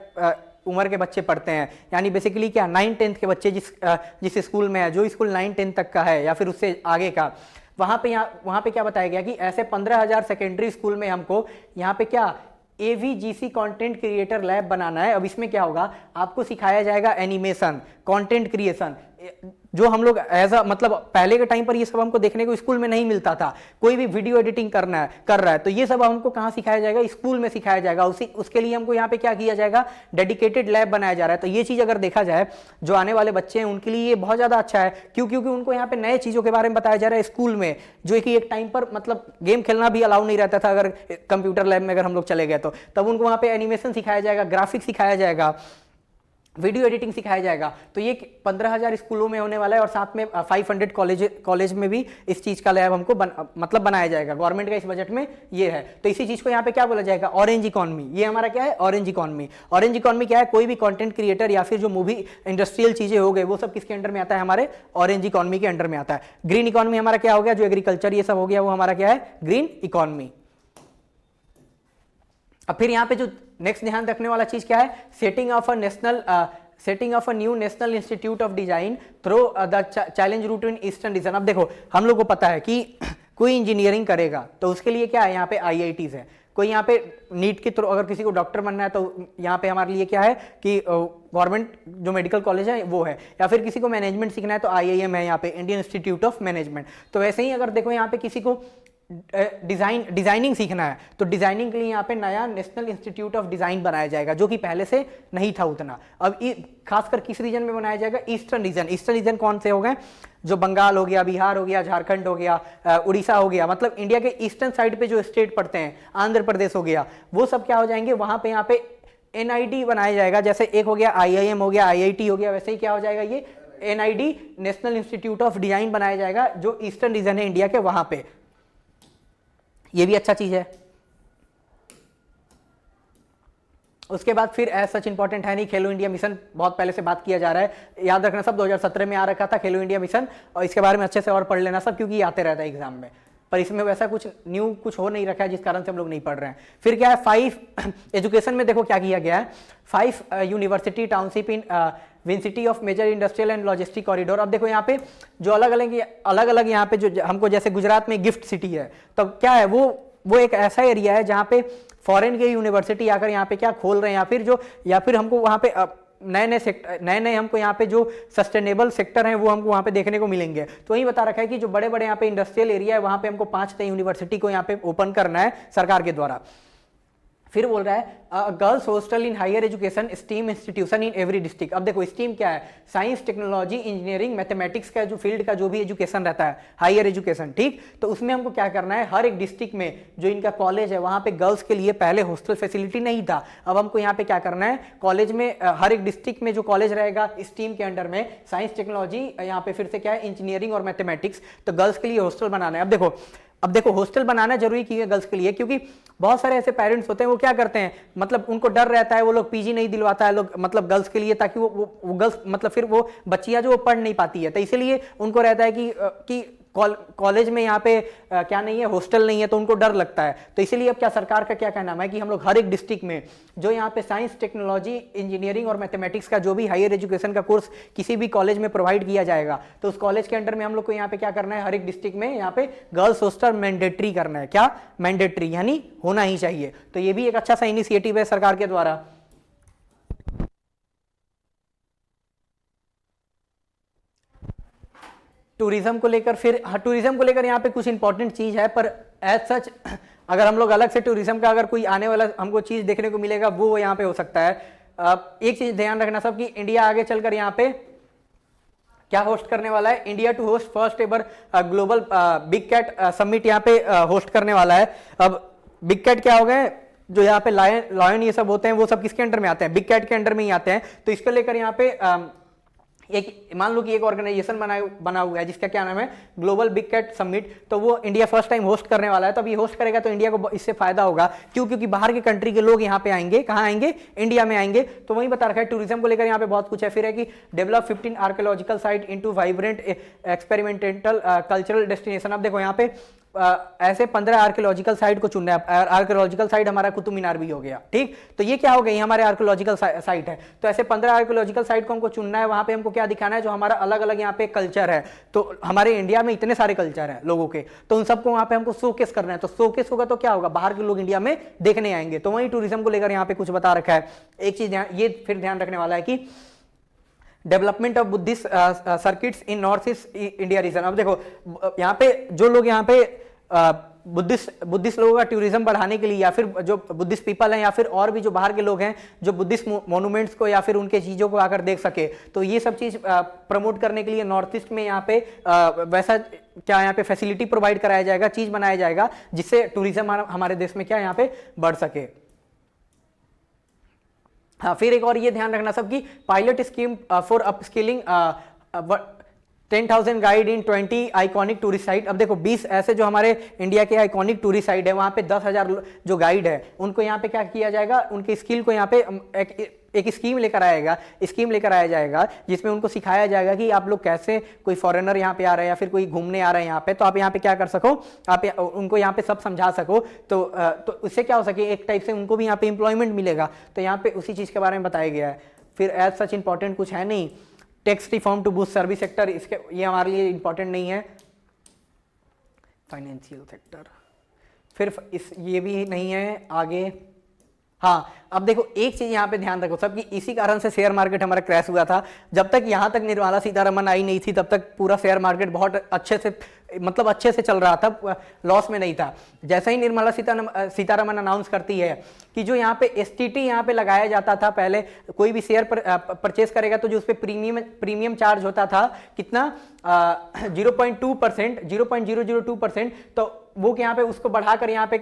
उम्र के बच्चे पढ़ते हैं, यानी बेसिकली क्या 9-10 के बच्चे जिस स्कूल में है, जो स्कूल 9-10 तक का है या फिर उससे आगे का, वहाँ पे क्या बताया गया कि ऐसे 15,000 सेकेंडरी स्कूल में हमको यहाँ पे क्या AVGC कंटेंट क्रिएटर लैब बनाना है। अब इसमें क्या होगा, आपको सिखाया जाएगा एनिमेशन, कंटेंट क्रिएशन, जो हम लोग एज अ मतलब पहले के टाइम पर ये सब हमको देखने को स्कूल में नहीं मिलता था। कोई भी वीडियो एडिटिंग कर रहा है तो ये सब हमको कहाँ सिखाया जाएगा, स्कूल में सिखाया जाएगा। उसके लिए हमको यहाँ पे क्या किया जाएगा, डेडिकेटेड लैब बनाया जा रहा है। तो ये चीज़ अगर देखा जाए, जो आने वाले बच्चे हैं उनके लिए ये बहुत ज़्यादा अच्छा है। क्योंकि उनको यहाँ पे नए चीज़ों के बारे में बताया जा रहा है स्कूल में, जो कि एक टाइम पर मतलब गेम खेलना भी अलाउ नहीं रहता था। अगर कंप्यूटर लैब में अगर हम लोग चले गए तो तब उनको वहाँ पे एनिमेशन सिखाया जाएगा, ग्राफिक्स सिखाया जाएगा, वीडियो एडिटिंग सिखाया जाएगा। तो ये 15,000 स्कूलों में होने वाला है, और साथ में 500 कॉलेज में भी इस चीज़ का लैब हमको मतलब बनाया जाएगा। गवर्नमेंट का इस बजट में ये है। तो इसी चीज़ को यहाँ पे क्या बोला जाएगा, ऑरेंज इकॉनमी। ये हमारा क्या है, ऑरेंज इकॉनमी। ऑरेंज इकॉनमी क्या है, कोई भी कंटेंट क्रिएटर या फिर जो मूवी इंडस्ट्रियल चीज़ें हो गई, वो सब किसके अंडर में आता है, हमारे ऑरेंज इकॉनमी के अंडर में आता है। ग्रीन इकॉनमी हमारा क्या हो गया, जो एग्रीकल्चर ये सब हो गया, वो हमारा क्या है, ग्रीन इकॉनमी। अब फिर यहाँ पे जो नेक्स्ट ध्यान रखने वाला चीज़ क्या है, setting of a new national institute of design through the challenge route in eastern region. अब देखो हम लोग को पता है कि कोई इंजीनियरिंग करेगा तो उसके लिए क्या है, यहाँ पे IITs है। कोई यहाँ पे नीट के थ्रू अगर किसी को डॉक्टर बनना है तो यहाँ पे हमारे लिए क्या है कि गवर्नमेंट जो मेडिकल कॉलेज है वो है, या फिर किसी को मैनेजमेंट सीखना है तो IIM है यहाँ पे, इंडियन इंस्टीट्यूट ऑफ मैनेजमेंट। तो वैसे ही अगर देखो यहाँ पे किसी को डिजाइनिंग सीखना है तो डिजाइनिंग के लिए यहाँ पे नया नेशनल इंस्टीट्यूट ऑफ डिजाइन बनाया जाएगा, जो कि पहले से नहीं था उतना। अब खासकर किस रीजन में बनाया जाएगा, ईस्टर्न रीजन। ईस्टर्न रीजन कौन से हो गए, जो बंगाल हो गया, बिहार हो गया, झारखंड हो गया, उड़ीसा हो गया, मतलब इंडिया के ईस्टर्न साइड पे जो स्टेट पड़ते हैं, आंध्र प्रदेश हो गया, वो सब क्या हो जाएंगे, वहां पे यहाँ पे NID बनाया जाएगा। जैसे एक हो गया IIM हो गया, IIT हो गया, वैसे ही क्या हो जाएगा, ये NID national institute of design बनाया जाएगा, जो ईस्टर्न रीजन है इंडिया के, वहां पे। ये भी अच्छा चीज है। उसके बाद फिर एज सच इंपॉर्टेंट है नहीं, खेलो इंडिया मिशन बहुत पहले से बात किया जा रहा है, याद रखना सब 2017 में आ रखा था खेलो इंडिया मिशन, और इसके बारे में अच्छे से और पढ़ लेना सब, क्योंकि ये आते रहता है एग्जाम में। पर इसमें वैसा कुछ न्यू कुछ हो नहीं रखा है, जिस कारण से हम लोग नहीं पढ़ रहे हैं। फिर क्या है, 5 एजुकेशन में देखो क्या किया गया है, 5 यूनिवर्सिटी टाउनशिप इन विंसिटी of major industrial and logistic corridor. अब देखो यहाँ पे जो अलग अलग यहाँ पे जो हमको, जैसे गुजरात में गिफ्ट सिटी है, तो क्या है वो एक ऐसा एरिया है जहाँ पे फॉरेन के यूनिवर्सिटी आकर यहाँ पे क्या खोल रहे हैं, या फिर हमको वहाँ पे नए हमको यहाँ पे जो सस्टेनेबल सेक्टर हैं वो हमको वहाँ पे देखने को मिलेंगे। तो वही बता रखा है कि जो बड़े बड़े यहाँ पे इंडस्ट्रियल एरिया है, वहाँ पे हमको 5 नई यूनिवर्सिटी को यहाँ पे ओपन करना है सरकार के द्वारा। फिर बोल रहा है girls hostel in higher education STEM institution in every district. अब देखो स्टीम क्या है, साइंस टेक्नोलॉजी इंजीनियरिंग मैथमेटिक्स का जो फील्ड का जो भी एजुकेशन रहता है हायर एजुकेशन, ठीक। तो उसमें हमको क्या करना है, हर एक डिस्ट्रिक्ट में जो इनका कॉलेज है वहां पे गर्ल्स के लिए पहले हॉस्टल फैसिलिटी नहीं था, अब हमको यहाँ पे क्या करना है, कॉलेज में हर एक डिस्ट्रिक्ट में जो कॉलेज रहेगा स्टीम के अंडर में साइंस टेक्नोलॉजी, यहाँ पे फिर से क्या है इंजीनियरिंग और मैथमेटिक्स, तो गर्ल्स के लिए हॉस्टल बनाना है। अब देखो हॉस्टल बनाना जरूरी क्यों है गर्ल्स के लिए, क्योंकि बहुत सारे ऐसे पेरेंट्स होते हैं वो क्या करते हैं, मतलब उनको डर रहता है, वो लोग पीजी नहीं दिलवाता है लोग मतलब गर्ल्स के लिए, ताकि वो गर्ल्स मतलब फिर वो बच्चियां जो वो पढ़ नहीं पाती है, तो इसीलिए उनको रहता है कि कॉलेज में यहाँ पे क्या नहीं है, हॉस्टल नहीं है, तो उनको डर लगता है। तो इसीलिए अब क्या सरकार का क्या कहना है कि हम लोग हर एक डिस्ट्रिक्ट में जो यहाँ पे साइंस टेक्नोलॉजी इंजीनियरिंग और मैथमेटिक्स का जो भी हायर एजुकेशन का कोर्स किसी भी कॉलेज में प्रोवाइड किया जाएगा, तो उस कॉलेज के अंडर में हम लोग को यहाँ पे क्या करना है, हर एक डिस्ट्रिक्ट में यहाँ पे गर्ल्स हॉस्टल मैंडेटरी करना है। क्या मैंडेटरी, यानी होना ही चाहिए। तो ये भी एक अच्छा सा इनिशिएटिव है सरकार के द्वारा। टूरिज्म को लेकर फिर, हाँ टूरिज्म को लेकर यहाँ पे कुछ इंपॉर्टेंट चीज है, पर एज सच अगर हम लोग अलग से टूरिज्म का अगर कोई आने वाला हमको चीज देखने को मिलेगा वो यहाँ पे हो सकता है। एक चीज ध्यान रखना सब कि इंडिया आगे चलकर यहाँ पे क्या होस्ट करने वाला है, India to host first ever global big cat summit यहाँ पे होस्ट करने वाला है। अब बिग कैट क्या हो गए, जो यहाँ पे लायन ये सब होते हैं वो सब किसके अंडर में आते हैं, बिग कैट के अंडर में ही आते हैं। तो इसको लेकर यहाँ पे एक मान लो कि एक ऑर्गेनाइजेशन बना हुआ है जिसका क्या नाम है ग्लोबल बिग कैट समिट, तो वो इंडिया फर्स्ट टाइम होस्ट करने वाला है। तो अभी होस्ट करेगा तो इंडिया को इससे फायदा होगा, क्यों, क्योंकि बाहर के कंट्री के लोग यहाँ पे आएंगे, कहाँ आएंगे, इंडिया में आएंगे। तो वही बता रखा है टूरिज्म को लेकर यहाँ पे बहुत कुछ है। फिर है कि develop 15 archaeological site into vibrant experimental cultural destination. अब देखो यहाँ पे ऐसे 15 आर्कियोलॉजिकल साइट को चुनना है। आर्कियोलॉजिकल साइट हमारा कुतुब मीनार भी हो गया, ठीक। तो ये क्या हो गई, हमारे आर्कियोलॉजिकल साइट है। तो ऐसे 15 आर्कियोलॉजिकल साइट को हमको चुनना है, वहां पे हमको क्या दिखाना है, जो हमारा अलग अलग यहाँ पे कल्चर है। तो हमारे इंडिया में इतने सारे कल्चर है लोगों के, तो उन सबको वहां पे हमको शोकेस करना है। तो शोकेस होगा तो क्या होगा, बाहर के लोग इंडिया में देखने आएंगे। तो वही टूरिज्म को लेकर यहाँ पे कुछ बता रखा है। एक चीज ये फिर ध्यान रखने वाला है कि development of Buddhist circuits in north east India region. अब देखो यहाँ पे जो लोग यहाँ पे बुद्धिस्ट लोगों का टूरिज्म बढ़ाने के लिए, या फिर जो बुद्धिस्ट पीपल हैं, या फिर और भी जो बाहर के लोग हैं जो बुद्धिस्ट मोन्यूमेंट्स को या फिर उनके चीज़ों को आकर देख सके, तो ये सब चीज़ प्रमोट करने के लिए नॉर्थ ईस्ट में यहाँ पे वैसा क्या यहाँ पे फैसिलिटी प्रोवाइड कराया जाएगा, चीज़ बनाया जाएगा जिससे टूरिज्म हमारे देश में क्या यहाँ पे बढ़ सके। हाँ फिर एक और ये ध्यान रखना सब कि pilot scheme for upskilling 10,000 guide in 20 iconic tourist site. अब देखो 20 ऐसे जो हमारे इंडिया के आइकॉनिक टूरिस्ट साइट है, वहां पे 10,000 जो गाइड है उनको यहाँ पे क्या किया जाएगा, उनकी स्किल को यहाँ पे एक स्कीम लेकर आया जाएगा जिसमें उनको सिखाया जाएगा कि आप लोग कैसे, कोई फॉरेनर यहाँ पे आ रहा है या फिर कोई घूमने आ रहा है यहाँ पे, तो आप यहाँ पे क्या कर सको, आप उनको यहाँ पे सब समझा सको। तो उससे क्या हो सके, एक टाइप से उनको भी यहाँ पे एम्प्लॉयमेंट मिलेगा। तो यहाँ पे उसी चीज़ के बारे में बताया गया है। फिर एज सच इंपॉर्टेंट कुछ है नहीं। Tax reform to boost service sector, इसके ये हमारे लिए इंपॉर्टेंट नहीं है। फाइनेंशियल सेक्टर फिर ये भी नहीं है आगे। हाँ अब देखो एक चीज यहाँ पे ध्यान रखो सब कि इसी कारण से शेयर मार्केट हमारा क्रैश हुआ था। जब तक यहाँ तक निर्मला सीतारमन आई नहीं थी तब तक पूरा शेयर मार्केट बहुत अच्छे से चल रहा था, लॉस में नहीं था। जैसे ही निर्मला सीतारमन अनाउंस करती है कि जो यहाँ पे एसटीटी यहाँ पे लगाया जाता था, पहले कोई भी शेयर परचेस करेगा तो जो उस पर प्रीमियम चार्ज होता था कितना 0.2%, 0.002%, तो वो यहाँ पे उसको बढ़ाकर यहाँ पे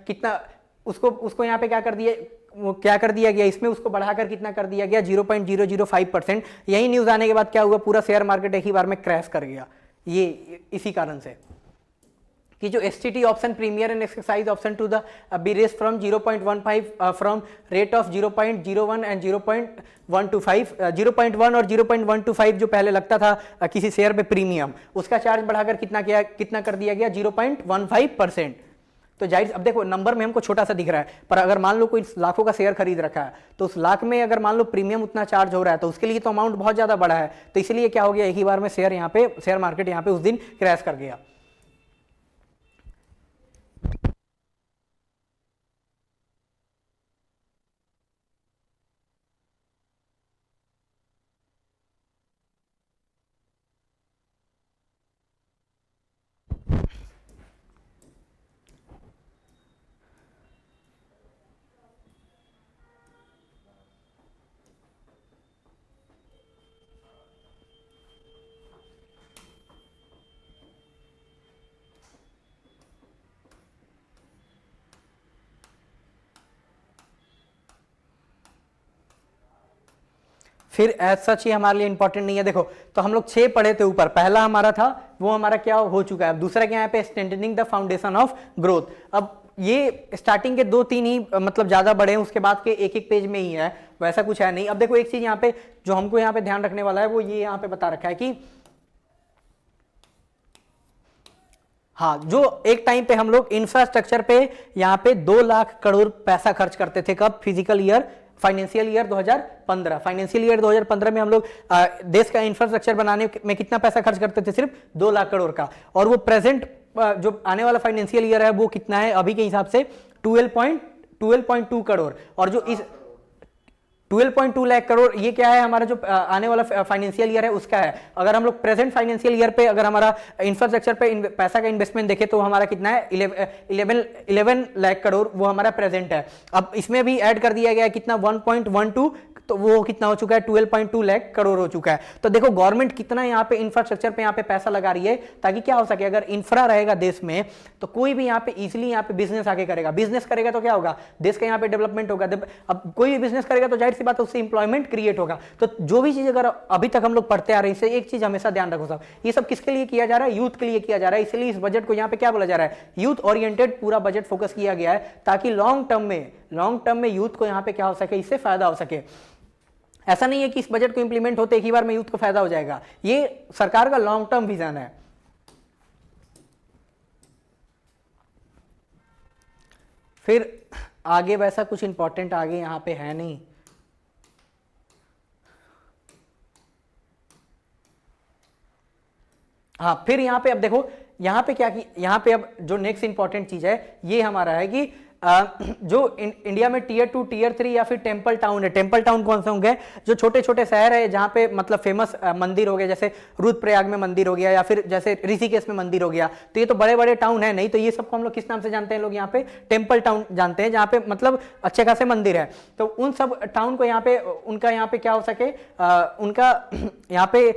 कितना उसको यहाँ पे क्या कर दिया गया, इसमें उसको बढ़ाकर कितना कर दिया गया 0.005%। यही न्यूज आने के बाद क्या हुआ, पूरा शेयर मार्केट एक ही बार में क्रैश कर गया। ये इसी कारण से कि जो STT option premier and exercise option to the be raised from 0.15 from rate of 0.01 and 0.125, 0.1 और 0.125 जो पहले लगता था किसी शेयर पे प्रीमियम, उसका चार्ज बढ़ाकर कितना कर दिया गया 0.15%। तो जाहिर, अब देखो नंबर में हमको छोटा सा दिख रहा है, पर अगर मान लो कोई लाखों का शेयर खरीद रखा है तो उस लाख में अगर मान लो प्रीमियम उतना चार्ज हो रहा है तो उसके लिए तो अमाउंट बहुत ज्यादा बड़ा है। तो इसलिए क्या हो गया, एक ही बार में शेयर मार्केट यहाँ पे उस दिन क्रैश कर गया। फिर एज सच ये हमारे लिए इंपॉर्टेंट नहीं है। देखो तो हम लोग 6 पढ़े थे ऊपर, पहला हमारा था वो हमारा क्या हो चुका है। दूसरा क्या यहाँ पे strengthening the foundation of growth. अब ये स्टार्टिंग के 2-3 ही मतलब ज्यादा बड़े हैं, उसके बाद के एक एक पेज में ही है, वैसा कुछ है नहीं। अब देखो एक चीज यहाँ पे जो हमको यहाँ पे ध्यान रखने वाला है वो ये यहाँ पे बता रखा है कि हाँ, जो एक टाइम पे हम लोग इंफ्रास्ट्रक्चर पे यहाँ पे 2 लाख करोड़ पैसा खर्च करते थे। कब? Physical year financial year 2015। Financial year 2015 में हम लोग देश का इंफ्रास्ट्रक्चर बनाने में कितना पैसा खर्च करते थे? सिर्फ 2 लाख करोड़ का। और वो प्रेजेंट जो आने वाला फाइनेंशियल ईयर है वो कितना है अभी के हिसाब से? 12.2 करोड़। और जो इस 12.2 लाख करोड़ ये क्या है? हमारा जो आने वाला फाइनेंशियल ईयर है उसका है। अगर हम लोग प्रेजेंट फाइनेंशियल ईयर पे अगर हमारा इंफ्रास्ट्रक्चर पे पैसा का इन्वेस्टमेंट देखें तो हमारा कितना है? 11 लाख करोड़ वो हमारा प्रेजेंट है। अब इसमें भी ऐड कर दिया गया है कितना? 1.12, तो वो कितना हो चुका है? 12.2 लाख करोड़ हो चुका है। तो देखो गवर्नमेंट कितना यहाँ पे इंफ्रास्ट्रक्चर पे यहाँ पे पैसा लगा रही है ताकि क्या हो सके, अगर इंफ्रा रहेगा देश में तो कोई भी यहाँ पे इजिली यहाँ पे बिजनेस आगे करेगा। बिजनेस करेगा तो क्या होगा? देश का यहाँ पे डेवलपमेंट होगा। अब कोई भी बिजनेस करेगा तो जाहिर सी बात है उससे इंप्लॉयमेंट क्रिएट होगा। तो जो भी चीज अगर अभी तक हम लोग पढ़ते आ रहे हैं, इससे एक चीज हमेशा ध्यान रखो साहब, ये सब किसके लिए किया जा रहा है? यूथ के लिए किया जा रहा है। इसलिए इस बजट को यहाँ पे क्या बोला जा रहा है? यूथ ओरिएंटेड पूरा बजट फोकस किया गया है ताकि लॉन्ग टर्म में यूथ को यहाँ पे क्या हो सके, इससे फायदा हो सके। ऐसा नहीं है कि इस बजट को इंप्लीमेंट होते एक ही बार में यूथ को फायदा हो जाएगा। ये सरकार का लॉन्ग टर्म विजन है। फिर आगे वैसा कुछ इंपॉर्टेंट आगे यहां पे है नहीं। हाँ, फिर यहां पे अब देखो यहां पे क्या की, यहां पे अब जो नेक्स्ट इंपॉर्टेंट चीज है ये हमारा है कि जो इंडिया में टियर 2 टियर 3 या फिर टेंपल टाउन है। टेंपल टाउन कौन से होंगे? जो छोटे छोटे शहर है जहां पे मतलब फेमस मंदिर हो गया, जैसे रुद्रप्रयाग में मंदिर हो गया या फिर जैसे ऋषिकेश में मंदिर हो गया। तो ये तो बड़े बड़े टाउन है नहीं, तो ये सबको हम लोग किस नाम से जानते हैं? लोग यहाँ पे टेंपल टाउन जानते हैं, जहाँ पे मतलब अच्छे खासे मंदिर है। तो उन सब टाउन को यहाँ पे उनका यहाँ पे क्या हो सके, उनका यहाँ पे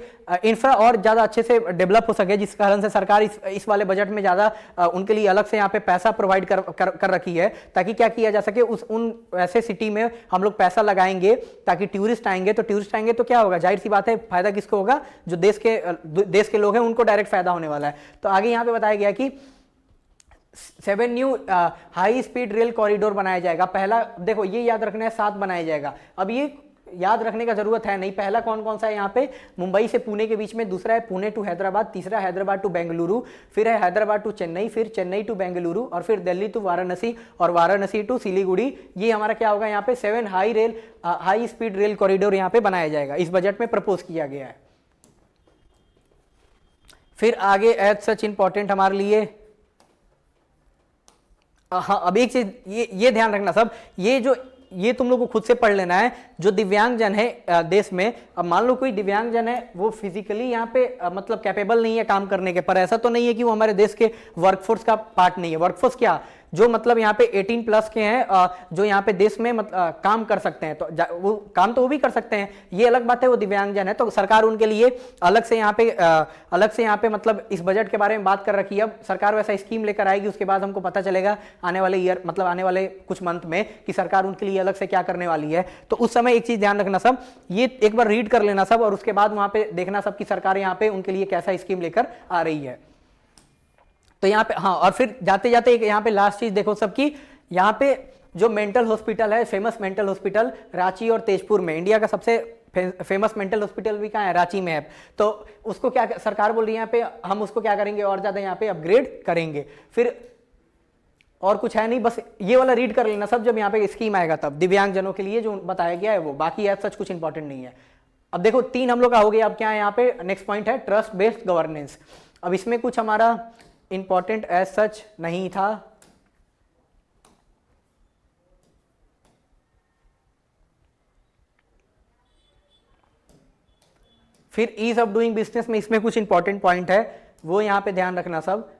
इंफ्रा और ज्यादा अच्छे से डेवलप हो सके, जिस कारण से सरकार इस वाले बजट में ज्यादा उनके लिए अलग से यहाँ पे पैसा प्रोवाइड कर रखी है ताकि क्या किया जा सके, उन ऐसे सिटी में हम लोग पैसा लगाएंगे ताकि टूरिस्ट आएंगे। तो टूरिस्ट आएंगे तो क्या होगा? जाहिर सी बात है फायदा किसको होगा? जो देश के लोग हैं उनको डायरेक्ट फायदा होने वाला है। तो आगे यहाँ पे बताया गया कि 7 new high speed rail corridor बनाया जाएगा। पहला देखो ये याद रखना है 7 बनाया जाएगा। अब ये याद रखने का जरूरत है नहीं। पहला कौन कौन सा है यहाँ पे? मुंबई से पुणे के बीच में, दूसरा है पुणे टू हैदराबाद, तीसरा हैदराबाद टू बेंगलुरु, फिर है हैदराबाद टू चेन्नई, फिर चेन्नई टू बेंगलुरु, और फिर दिल्ली टू वाराणसी और वाराणसी टू सिलीगुड़ी। ये हमारा क्या होगा? यहाँ पे 7 हाई स्पीड रेल कॉरिडोर यहाँ पे बनाया जाएगा, इस बजट में प्रपोज किया गया है। फिर आगे एज सच इंपॉर्टेंट हमारे लिए, हाँ अब एक चीज ये ध्यान रखना सब, ये तुम लोग को खुद से पढ़ लेना है। जो दिव्यांगजन है देश में, अब मान लो कोई दिव्यांगजन है वो फिजिकली यहाँ पे मतलब कैपेबल नहीं है काम करने के, पर ऐसा तो नहीं है कि वो हमारे देश के वर्कफोर्स का पार्ट नहीं है। वर्कफोर्स क्या? जो मतलब यहाँ पे 18 प्लस के हैं जो यहाँ पे देश में काम कर सकते हैं, तो वो काम तो वो भी कर सकते हैं, ये अलग बात है, वो दिव्यांगजन है। तो सरकार उनके लिए अलग से यहाँ पे मतलब इस बजट के बारे में बात कर रखी है। अब सरकार वैसा स्कीम लेकर आएगी, उसके बाद हमको पता चलेगा आने वाले ईयर मतलब आने वाले कुछ मंथ में कि सरकार उनके लिए अलग से क्या करने वाली है। तो उस समय एक चीज ध्यान रखना सब, ये एक बार रीड कर लेना सब, और उसके बाद वहां पे देखना सब कि सरकार यहाँ पे उनके लिए कैसा स्कीम लेकर आ रही है। तो यहाँ पे हाँ, और फिर जाते जाते एक यहाँ पे लास्ट चीज देखो सबकी, यहाँ पे जो मेंटल हॉस्पिटल है, फेमस मेंटल हॉस्पिटल रांची और तेजपुर में, इंडिया का सबसे फेमस मेंटल हॉस्पिटल भी कहाँ है? रांची में है। तो उसको क्या सरकार बोल रही है यहाँ पे, हम उसको क्या करेंगे और ज्यादा यहाँ पे अपग्रेड करेंगे। फिर और कुछ है नहीं, बस ये वाला रीड कर लेना सब, जब यहाँ पे स्कीम आएगा तब दिव्यांगजनों के लिए जो बताया गया है वो, बाकी एज सच कुछ इंपॉर्टेंट नहीं है। अब देखो 3 हम लोग का हो गया। अब क्या है यहाँ पे नेक्स्ट पॉइंट है ट्रस्ट बेस्ड गवर्नेंस। अब इसमें कुछ हमारा इंपॉर्टेंट एज सच नहीं था। फिर ईज ऑफ डूइंग बिजनेस में इसमें कुछ इंपॉर्टेंट पॉइंट है, वो यहां पे ध्यान रखना सब।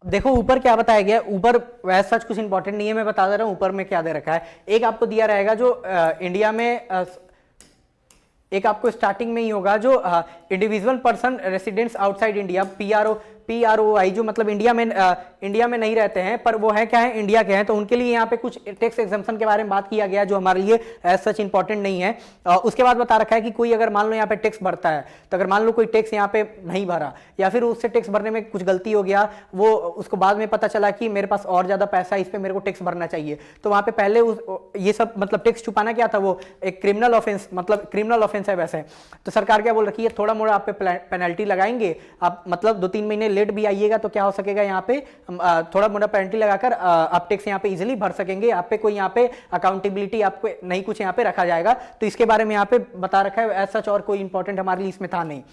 देखो ऊपर क्या बताया गया है, ऊपर वैसा सच कुछ इंपॉर्टेंट नहीं है, मैं बता दे रहा हूं ऊपर में क्या दे रखा है। एक आपको दिया रहेगा जो इंडिया में एक आपको स्टार्टिंग में ही होगा जो individual person residents outside India, PROI, जो मतलब इंडिया में नहीं रहते हैं पर वो है क्या है, इंडिया के हैं, तो उनके लिए यहाँ पे कुछ टैक्स एग्जम्पशन के बारे में बात किया गया जो हमारे लिए एज सच इंपॉर्टेंट नहीं है। उसके बाद बता रखा है कि कोई अगर मान लो यहाँ पे टैक्स भरता है, तो अगर मान लो कोई टैक्स यहाँ पे नहीं भरा या फिर उससे टैक्स भरने में कुछ गलती हो गया, वो उसको बाद में पता चला कि मेरे पास और ज्यादा पैसा है, इस पे मेरे को टैक्स भरना चाहिए, तो वहां पे पहले ये सब मतलब टैक्स छुपाना क्या था, वो एक क्रिमिनल ऑफेंस, मतलब क्रिमिनल ऑफेंस है वैसे। तो सरकार क्या बोल रखी है, थोड़ा मोड़ा आप पे पेनल्टी लगाएंगे, आप मतलब 2-3 महीने लेट भी आइएगा तो क्या हो सकेगा, यहाँ पे थोड़ा मोटा पेनल्टी लगाकर आप टैक्स यहाँ पे इजीली भर सकेंगे, आप पे कोई यहाँ पे अकाउंटेबिलिटी आपको नहीं कुछ यहाँ पे रखा जाएगा। तो इसके बारे में यहाँ पे बता रखा है, एज सच और कोई इंपॉर्टेंट हमारे लिए इसमें था नहीं।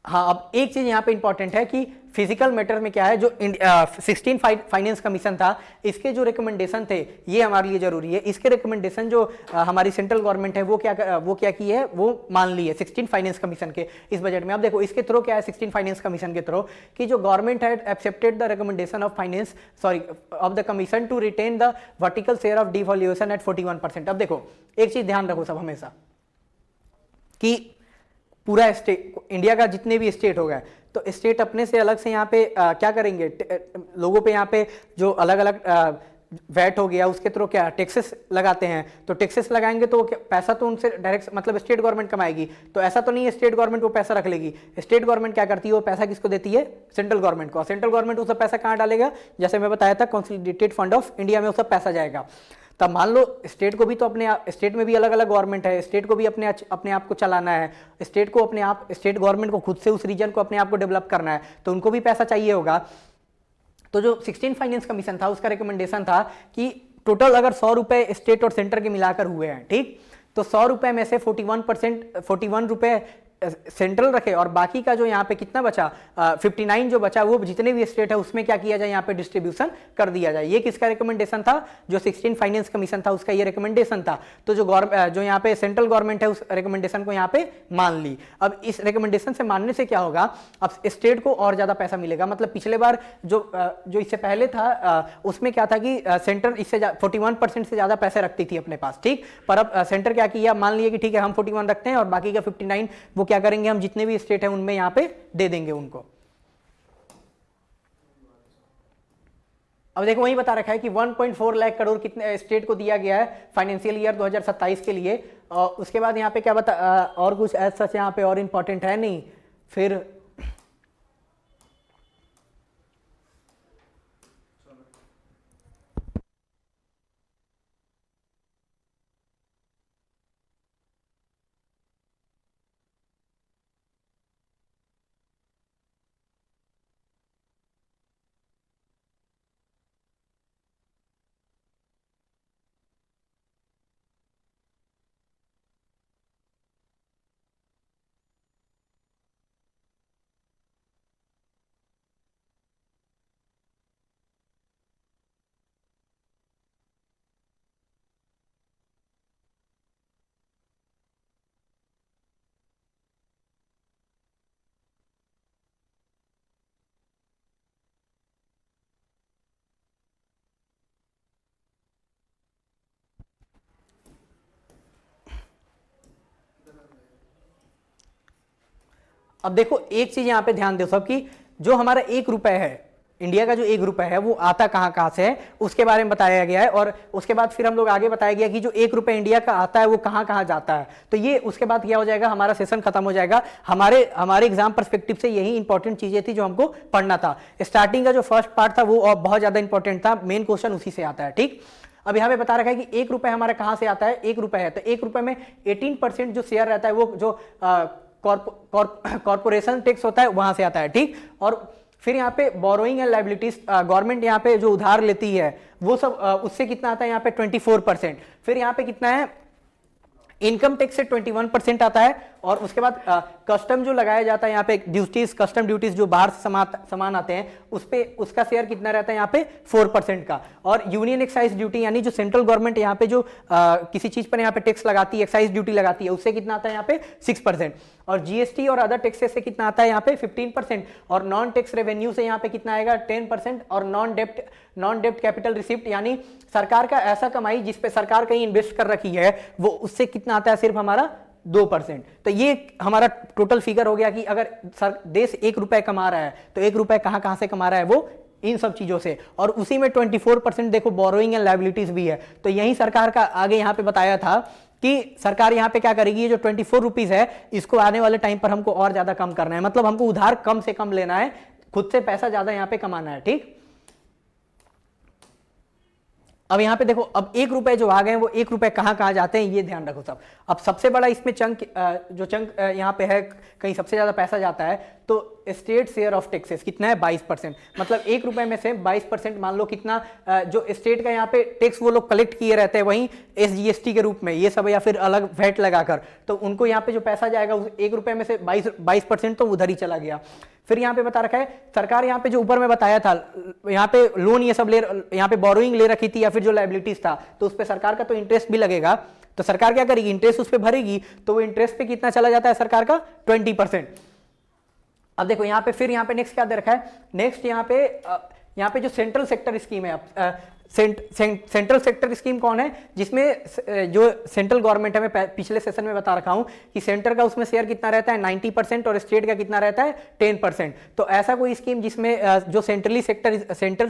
हाँ, अब एक चीज यहाँ पे इंपॉर्टेंट है कि फिजिकल मैटर में क्या है, जो 16 फाइनेंस कमीशन था, इसके जो रिकमेंडेशन थे ये हमारे लिए जरूरी है। इसके रिकमेंडेशन जो हमारी सेंट्रल गवर्नमेंट है वो क्या की है, वो मान ली है 16 फाइनेंस कमीशन के इस बजट में। अब देखो इसके थ्रू क्या है, 16 फाइनेंस कमीशन के थ्रू कि जो गवर्नमेंट है accepted the recommendation of finance of the commission to retain the vertical share of devolution at 41%। अब देखो एक चीज ध्यान रखो सब हमेशा कि पूरा स्टेट, इंडिया का जितने भी स्टेट हो गए, तो स्टेट अपने से अलग से यहाँ पे क्या करेंगे, लोगों पे यहाँ पे जो अलग अलग वैट हो गया उसके थ्रू क्या टैक्सेस लगाते हैं, तो टैक्सेस लगाएंगे तो पैसा तो उनसे डायरेक्ट मतलब स्टेट गवर्नमेंट कमाएगी। तो ऐसा तो नहीं है स्टेट गवर्नमेंट वो पैसा रख लेगी, स्टेट गवर्नमेंट क्या करती है, वो पैसा किसको देती है, सेंट्रल गवर्नमेंट को। सेंट्रल गवर्नमेंट वो सब पैसा कहाँ डालेगा, जैसे मैं बताया था कंसोलिडेटेड फंड ऑफ इंडिया में वो सब पैसा जाएगा। तब मान लो स्टेट को भी तो अपने स्टेट में भी अलग अलग गवर्नमेंट है, स्टेट को भी अपने आप को चलाना है, स्टेट को अपने आप, स्टेट गवर्नमेंट को खुद से उस रीजन को अपने आप को डेवलप करना है, तो उनको भी पैसा चाहिए होगा। तो जो 16 फाइनेंस कमीशन था उसका रिकमेंडेशन था कि टोटल अगर 100 रुपए स्टेट और सेंटर के मिलाकर हुए हैं, ठीक, तो 100 रुपए में से 41 रुपए सेंट्रल रखे और बाकी का जो यहाँ पे कितना बचा 59 जो बचा वो जितने भी स्टेट है उसमें क्या किया जाए, यहाँ पे डिस्ट्रीब्यूशन कर दिया जाए। ये किसका रिकमेंडेशन था, जो 16 फाइनेंस कमीशन था उसका ये रिकमेंडेशन था। तो जो यहाँ पे सेंट्रल गवर्नमेंट है उस रिकमेंडेशन को यहाँ पे मान ली। अब इस रिकमेंडेशन से मानने से क्या होगा, अब स्टेट को और ज्यादा पैसा मिलेगा। मतलब पिछले बार जो इससे पहले था उसमें क्या था कि सेंटर इससे 41% से ज्यादा पैसे रखती थी अपने पास, ठीक, पर अब सेंटर क्या किया, मान लिया कि ठीक है हम 41 रखते हैं और बाकी का 59 वो क्या करेंगे, हम जितने भी स्टेट है उनमें यहां पे दे देंगे उनको। अब देखो वही बता रखा है कि 1.4 लाख करोड़ कितने स्टेट को दिया गया है फाइनेंशियल ईयर 2027 के लिए। उसके बाद यहां पे क्या बता और कुछ एज सच यहां पे और इंपॉर्टेंट है नहीं। फिर अब देखो एक चीज यहां पे ध्यान दो सब कि जो हमारा 1 रुपए है, इंडिया का जो 1 रुपए है वो आता कहां से है उसके बारे में बताया गया है। और उसके बाद फिर हम लोग आगे बताया गया कि जो 1 रुपए इंडिया का आता है वो कहां जाता है। तो ये उसके बाद क्या हो जाएगा, हमारा सेशन खत्म हो जाएगा। हमारे एग्जाम पर्सपेक्टिव से यही इंपॉर्टेंट चीजें थी जो हमको पढ़ना था। स्टार्टिंग का जो फर्स्ट पार्ट था वो बहुत ज्यादा इंपॉर्टेंट था, मेन क्वेश्चन उसी से आता है, ठीक। अब यहां पे बता रखा है कि 1 रुपए हमारा कहां से आता है, 1 रुपए है तो 1 रुपए में 18% जो शेयर रहता है वो जो कॉर्पोरेशन टैक्स होता है वहां से आता है, ठीक। और फिर यहाँ पे बोरोइंग एंड लायबिलिटीज, गवर्नमेंट यहाँ पे जो उधार लेती है वो सब उससे कितना आता है यहाँ पे 24%। फिर यहाँ पे कितना है, इनकम टैक्स से 21% आता है और उसके बाद कस्टम जो लगाया जाता है यहाँ पे ड्यूटीज, कस्टम ड्यूटीज जो बाहर से सामान आते हैं उस पे उसका शेयर कितना रहता है यहाँ पे 4% का। और यूनियन एक्साइज ड्यूटी यानी जो सेंट्रल गवर्नमेंट यहाँ पे जो किसी चीज पर यहाँ पे टैक्स लगाती है, एक्साइज ड्यूटी लगाती है, उससे कितना आता है यहाँ पे 6%। और जीएसटी और अदर टैक्सेस से कितना आता है यहाँ पे 15%। और नॉन टैक्स रेवेन्यू से यहाँ पे कितना आएगा 10%। और नॉन डेप्ट कैपिटल रिसिप्ट यानी सरकार का ऐसा कमाई जिस पे सरकार कहीं इन्वेस्ट कर रखी है वो उससे कितना आता है सिर्फ हमारा 2%। तो ये हमारा टोटल फिगर हो गया कि अगर देश 1 रुपए कमा रहा है तो 1 रुपए कहां से कमा रहा है, वो इन सब चीजों से। और उसी में 24% देखो बोरोइंग एंड लायबिलिटीज भी है। तो यही सरकार का आगे यहाँ पे बताया था कि सरकार यहाँ पे क्या करेगी, ये जो 24 रुपीज है इसको आने वाले टाइम पर हमको और ज्यादा कम करना है, मतलब हमको उधार कम से कम लेना है, खुद से पैसा ज्यादा यहाँ पे कमाना है। ठीक, अब यहाँ पे देखो, अब 1 रुपए जो आ गए वो 1 रुपए कहाँ जाते हैं ये ध्यान रखो सब। अब सबसे बड़ा इसमें चंक जो चंक यहाँ पे है, कहीं सबसे ज्यादा पैसा जाता है तो स्टेट शेयर ऑफ टैक्सेस कितना है 22%। मतलब 1 रुपए में से 22% मान लो कितना जो स्टेट का यहाँ पे टैक्स वो लोग कलेक्ट किए रहते हैं वहीं SGST के रूप में ये सब, या फिर अलग वैट लगाकर, तो उनको यहाँ पे जो पैसा जाएगा उस 1 रुपए में से 22% तो उधर ही चला गया। फिर यहाँ पे बता रखा है सरकार, यहाँ पे जो ऊपर में बताया था यहाँ पे लोन ये सब यहाँ पे बोरोइंग ले रखी थी या फिर जो लायबिलिटीज था तो उस पे सरकार का तो इंटरेस्ट भी लगेगा। तो सरकार क्या करेगी, इंटरेस्ट उस पे भरेगी, तो वो इंटरेस्ट पे कितना चला जाता है सरकार का 20%। अब देखो यहाँ पे, फिर यहाँ पे नेक्स्ट क्या दे रखा है, नेक्स्ट यहाँ पे जो सेंट्रल सेक्टर स्कीम है, सेंट्रल सेक्टर स्कीम कौन है, जिसमें जो सेंट्रल गवर्नमेंट है, मैं पिछले सेशन में बता रखा हूं कि सेंटर का उसमें शेयर कितना रहता है 90% और स्टेट का कितना रहता है 10%। तो ऐसा कोई स्कीम जिसमें जो सेंट्रल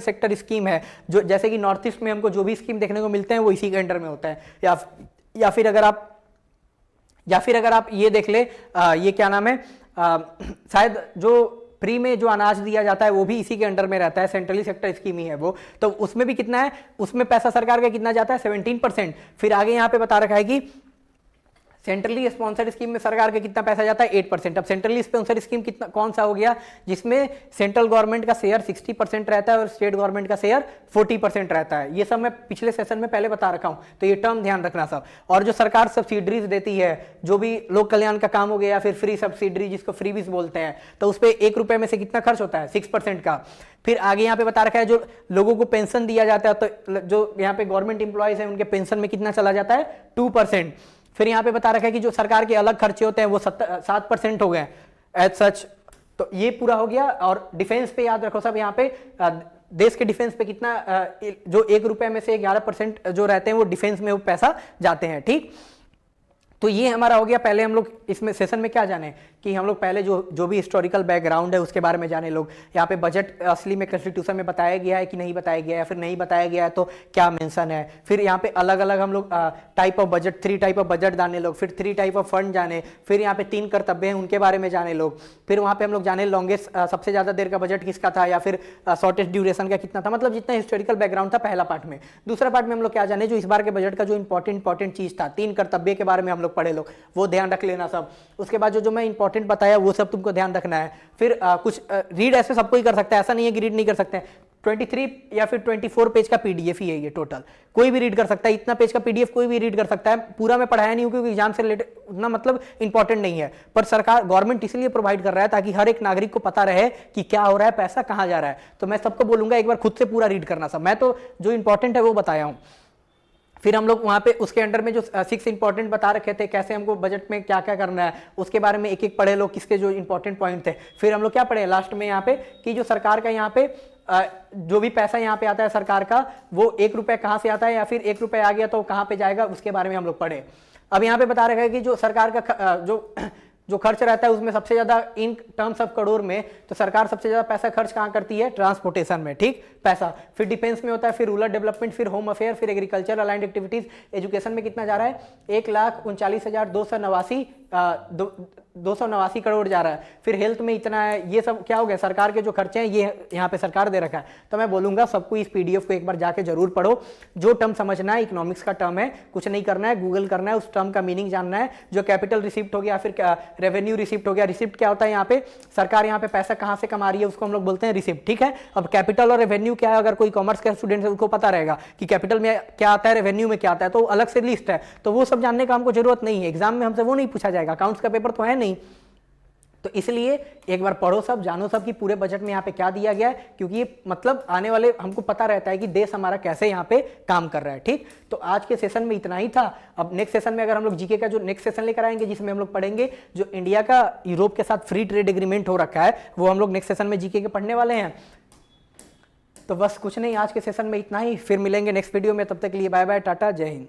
सेक्टर स्कीम है, जो जैसे कि नॉर्थ ईस्ट में हमको जो भी स्कीम देखने को मिलते हैं वो इसी के अंडर में होता है। या फिर अगर आप ये देख ले, ये क्या नाम है, शायद जो फ्री में जो अनाज दिया जाता है वो भी इसी के अंडर में रहता है, सेंट्रली सेक्टर स्कीम ही है वो। तो उसमें भी कितना है, उसमें पैसा सरकार का कितना जाता है 17%। फिर आगे यहाँ पे बता रखा है कि सेंट्रली स्पॉन्सर्ड स्कीम में सरकार का कितना पैसा जाता है 8%। अब सेंट्रली स्पॉन्सर्ड स्कीम कितना कौन सा हो गया, जिसमें सेंट्रल गवर्नमेंट का शेयर 60% रहता है और स्टेट गवर्नमेंट का शेयर 40% रहता है। ये सब मैं पिछले सेशन में पहले बता रखा हूं, तो ये टर्म ध्यान रखना सब। और जो सरकार सब्सिडरीज देती है, जो भी लोक कल्याण का काम हो गया या फिर फ्री सब्सिडरी जिसको फ्रीबीज बोलते हैं, तो उस पर 1 रुपए में से कितना खर्च होता है 6% का। फिर आगे यहाँ पे बता रखा है जो लोगों को पेंशन दिया जाता है, तो जो यहाँ पे गवर्नमेंट इंप्लॉयज है उनके पेंशन में कितना चला जाता है 2%। फिर यहाँ पे बता रखा है कि जो सरकार के अलग खर्चे होते हैं वो 7% हो गए एज सच। तो ये पूरा हो गया। और डिफेंस पे याद रखो सब, यहाँ पे देश के डिफेंस पे कितना जो 1 रुपए में से 11% जो रहते हैं वो डिफेंस में वो पैसा जाते हैं। ठीक, तो ये हमारा हो गया। पहले हम लोग इसमें सेशन में क्या जाने कि हम लोग पहले जो भी हिस्टोरिकल बैकग्राउंड है उसके बारे में जाने लोग। यहाँ पे बजट असली में कॉन्स्टिट्यूशन में बताया गया है कि नहीं बताया गया है, फिर नहीं बताया गया है तो क्या मेंशन है। फिर यहाँ पे अलग अलग हम लोग type of budget, 3 type of budget जाने लोग, फिर 3 टाइप ऑफ फंड जाने, फिर यहाँ पे 3 कर्तव्य हैं उनके बारे में जाने लोग। फिर वहाँ पे हम लोग जाने लॉन्गेस्ट सबसे ज्यादा देर का बजट किसका था या फिर शॉर्टेस्ट ड्यूरेशन का कितना था, मतलब जितना हिस्टोरिकल बैकग्राउंड था पहला पार्ट में। दूसरा पार्ट में हम लोग क्या जाने, जो इस बार के बजट का जो इंपॉर्टेंट चीज था, 3 कर्तव्य के बारे में हम लोग पढ़े लोग, वो ध्यान रख लेना सब। उसके बाद जो मैं इंपॉर्टेंट बताया वो सब तुमको ध्यान रखना है। फिर कुछ रीड ऐसे सबको ही कर सकता है, ऐसा नहीं है कि रीड नहीं कर सकते हैं। 23 या फिर 24 पेज का पीडीएफ ही है ये टोटल, कोई भी रीड कर सकता है। इतना पेज का पीडीएफ कोई भी रीड कर सकता है। पूरा मैं पढ़ाया नहीं हूं क्योंकि एग्जाम से रिलेटेड उतना मतलब इंपॉर्टेंट नहीं है, पर सरकार गवर्नमेंट इसलिए प्रोवाइड कर रहा है ताकि हर एक नागरिक को पता रहे कि क्या हो रहा है, पैसा कहां जा रहा है। तो मैं सबको बोलूंगा एक बार खुद से पूरा रीड करना सब, मैं तो जो इंपॉर्टेंट है वो बताया हूं। फिर हम लोग वहाँ पे उसके अंडर में जो 6 इंपॉर्टेंट बता रखे थे, कैसे हमको बजट में क्या क्या करना है, उसके बारे में एक एक पढ़े लोग, किसके जो इंपॉर्टेंट पॉइंट थे। फिर हम लोग क्या पढ़े लास्ट में यहाँ पे कि जो सरकार का यहाँ पे जो भी पैसा यहाँ पे आता है सरकार का, वो 1 रुपए कहाँ से आता है या फिर 1 रुपए आ गया तो कहाँ पे जाएगा, उसके बारे में हम लोग पढ़े। अब यहाँ पे बता रखा है कि जो सरकार का जो खर्च रहता है उसमें सबसे ज्यादा इन टर्म्स ऑफ करोड़ में, तो सरकार सबसे ज्यादा पैसा खर्च कहाँ करती है, ट्रांसपोर्टेशन में। ठीक, पैसा। फिर डिफेंस में होता है, फिर रूरल डेवलपमेंट, फिर होम अफेयर, फिर एग्रीकल्चर अलाइंड एक्टिविटीज। एजुकेशन में कितना जा रहा है 1,39,289 करोड़ जा रहा है। फिर हेल्थ में इतना है। ये सब क्या हो गया, सरकार के जो खर्चे हैं ये यहाँ पे सरकार दे रखा है। तो मैं बोलूंगा सबको इस पीडीएफ को एक बार जाके जरूर पढ़ो। जो टर्म समझना है, इकोनॉमिक्स का टर्म है, कुछ नहीं करना है, गूगल करना है, उस टर्म का मीनिंग जानना है। जो कैपिटल रिसिप्ट हो गया, फिर रेवेन्यू रिसिप्ट हो गया। रिसिप्ट क्या होता है, यहाँ पे सरकार यहाँ पे पैसा कहाँ से कमा रही है उसको हम लोग बोलते हैं रिसिप्ट। ठीक है, अब कैपिटल और रेवेन्यू क्या है, अगर कोई कॉमर्स का स्टूडेंट है उसको पता रहेगा कि कैपिटल में क्या आता है, रेवेन्यू में क्या आता है, तो अलग से लिस्ट है, तो वो सब जानने का हमको जरूरत नहीं है। एग्जाम में हमसे वो नहीं पूछा जाएगा जाएगा, अकाउंट्स का पेपर तो है नहीं। तो इसलिए एक बार पढ़ो सब, जानो सब कि पूरे बजट में यहाँ पे क्या दिया गया है, क्योंकि ये मतलब आने वाले हमको पता रहता है कि देश हमारा कैसे यहाँ पे काम कर रहा है। ठीक, तो आज के सेशन में इतना ही था। अब नेक्स्ट सेशन में अगर हम लोग जीके का जो नेक्स्ट सेशन लेकर आएंगे, जिसमें हम लोग पढ़ेंगे जो इंडिया का यूरोप के साथ फ्री ट्रेड एग्रीमेंट हो रखा है, वो हम लोग नेक्स्ट सेशन में जीके के पढ़ने वाले हैं। तो बस कुछ नहीं, आज के सेशन में इतना ही, फिर मिलेंगे नेक्स्ट वीडियो में। तब तक के लिए बाय बाय, टाटा, जय हिंद।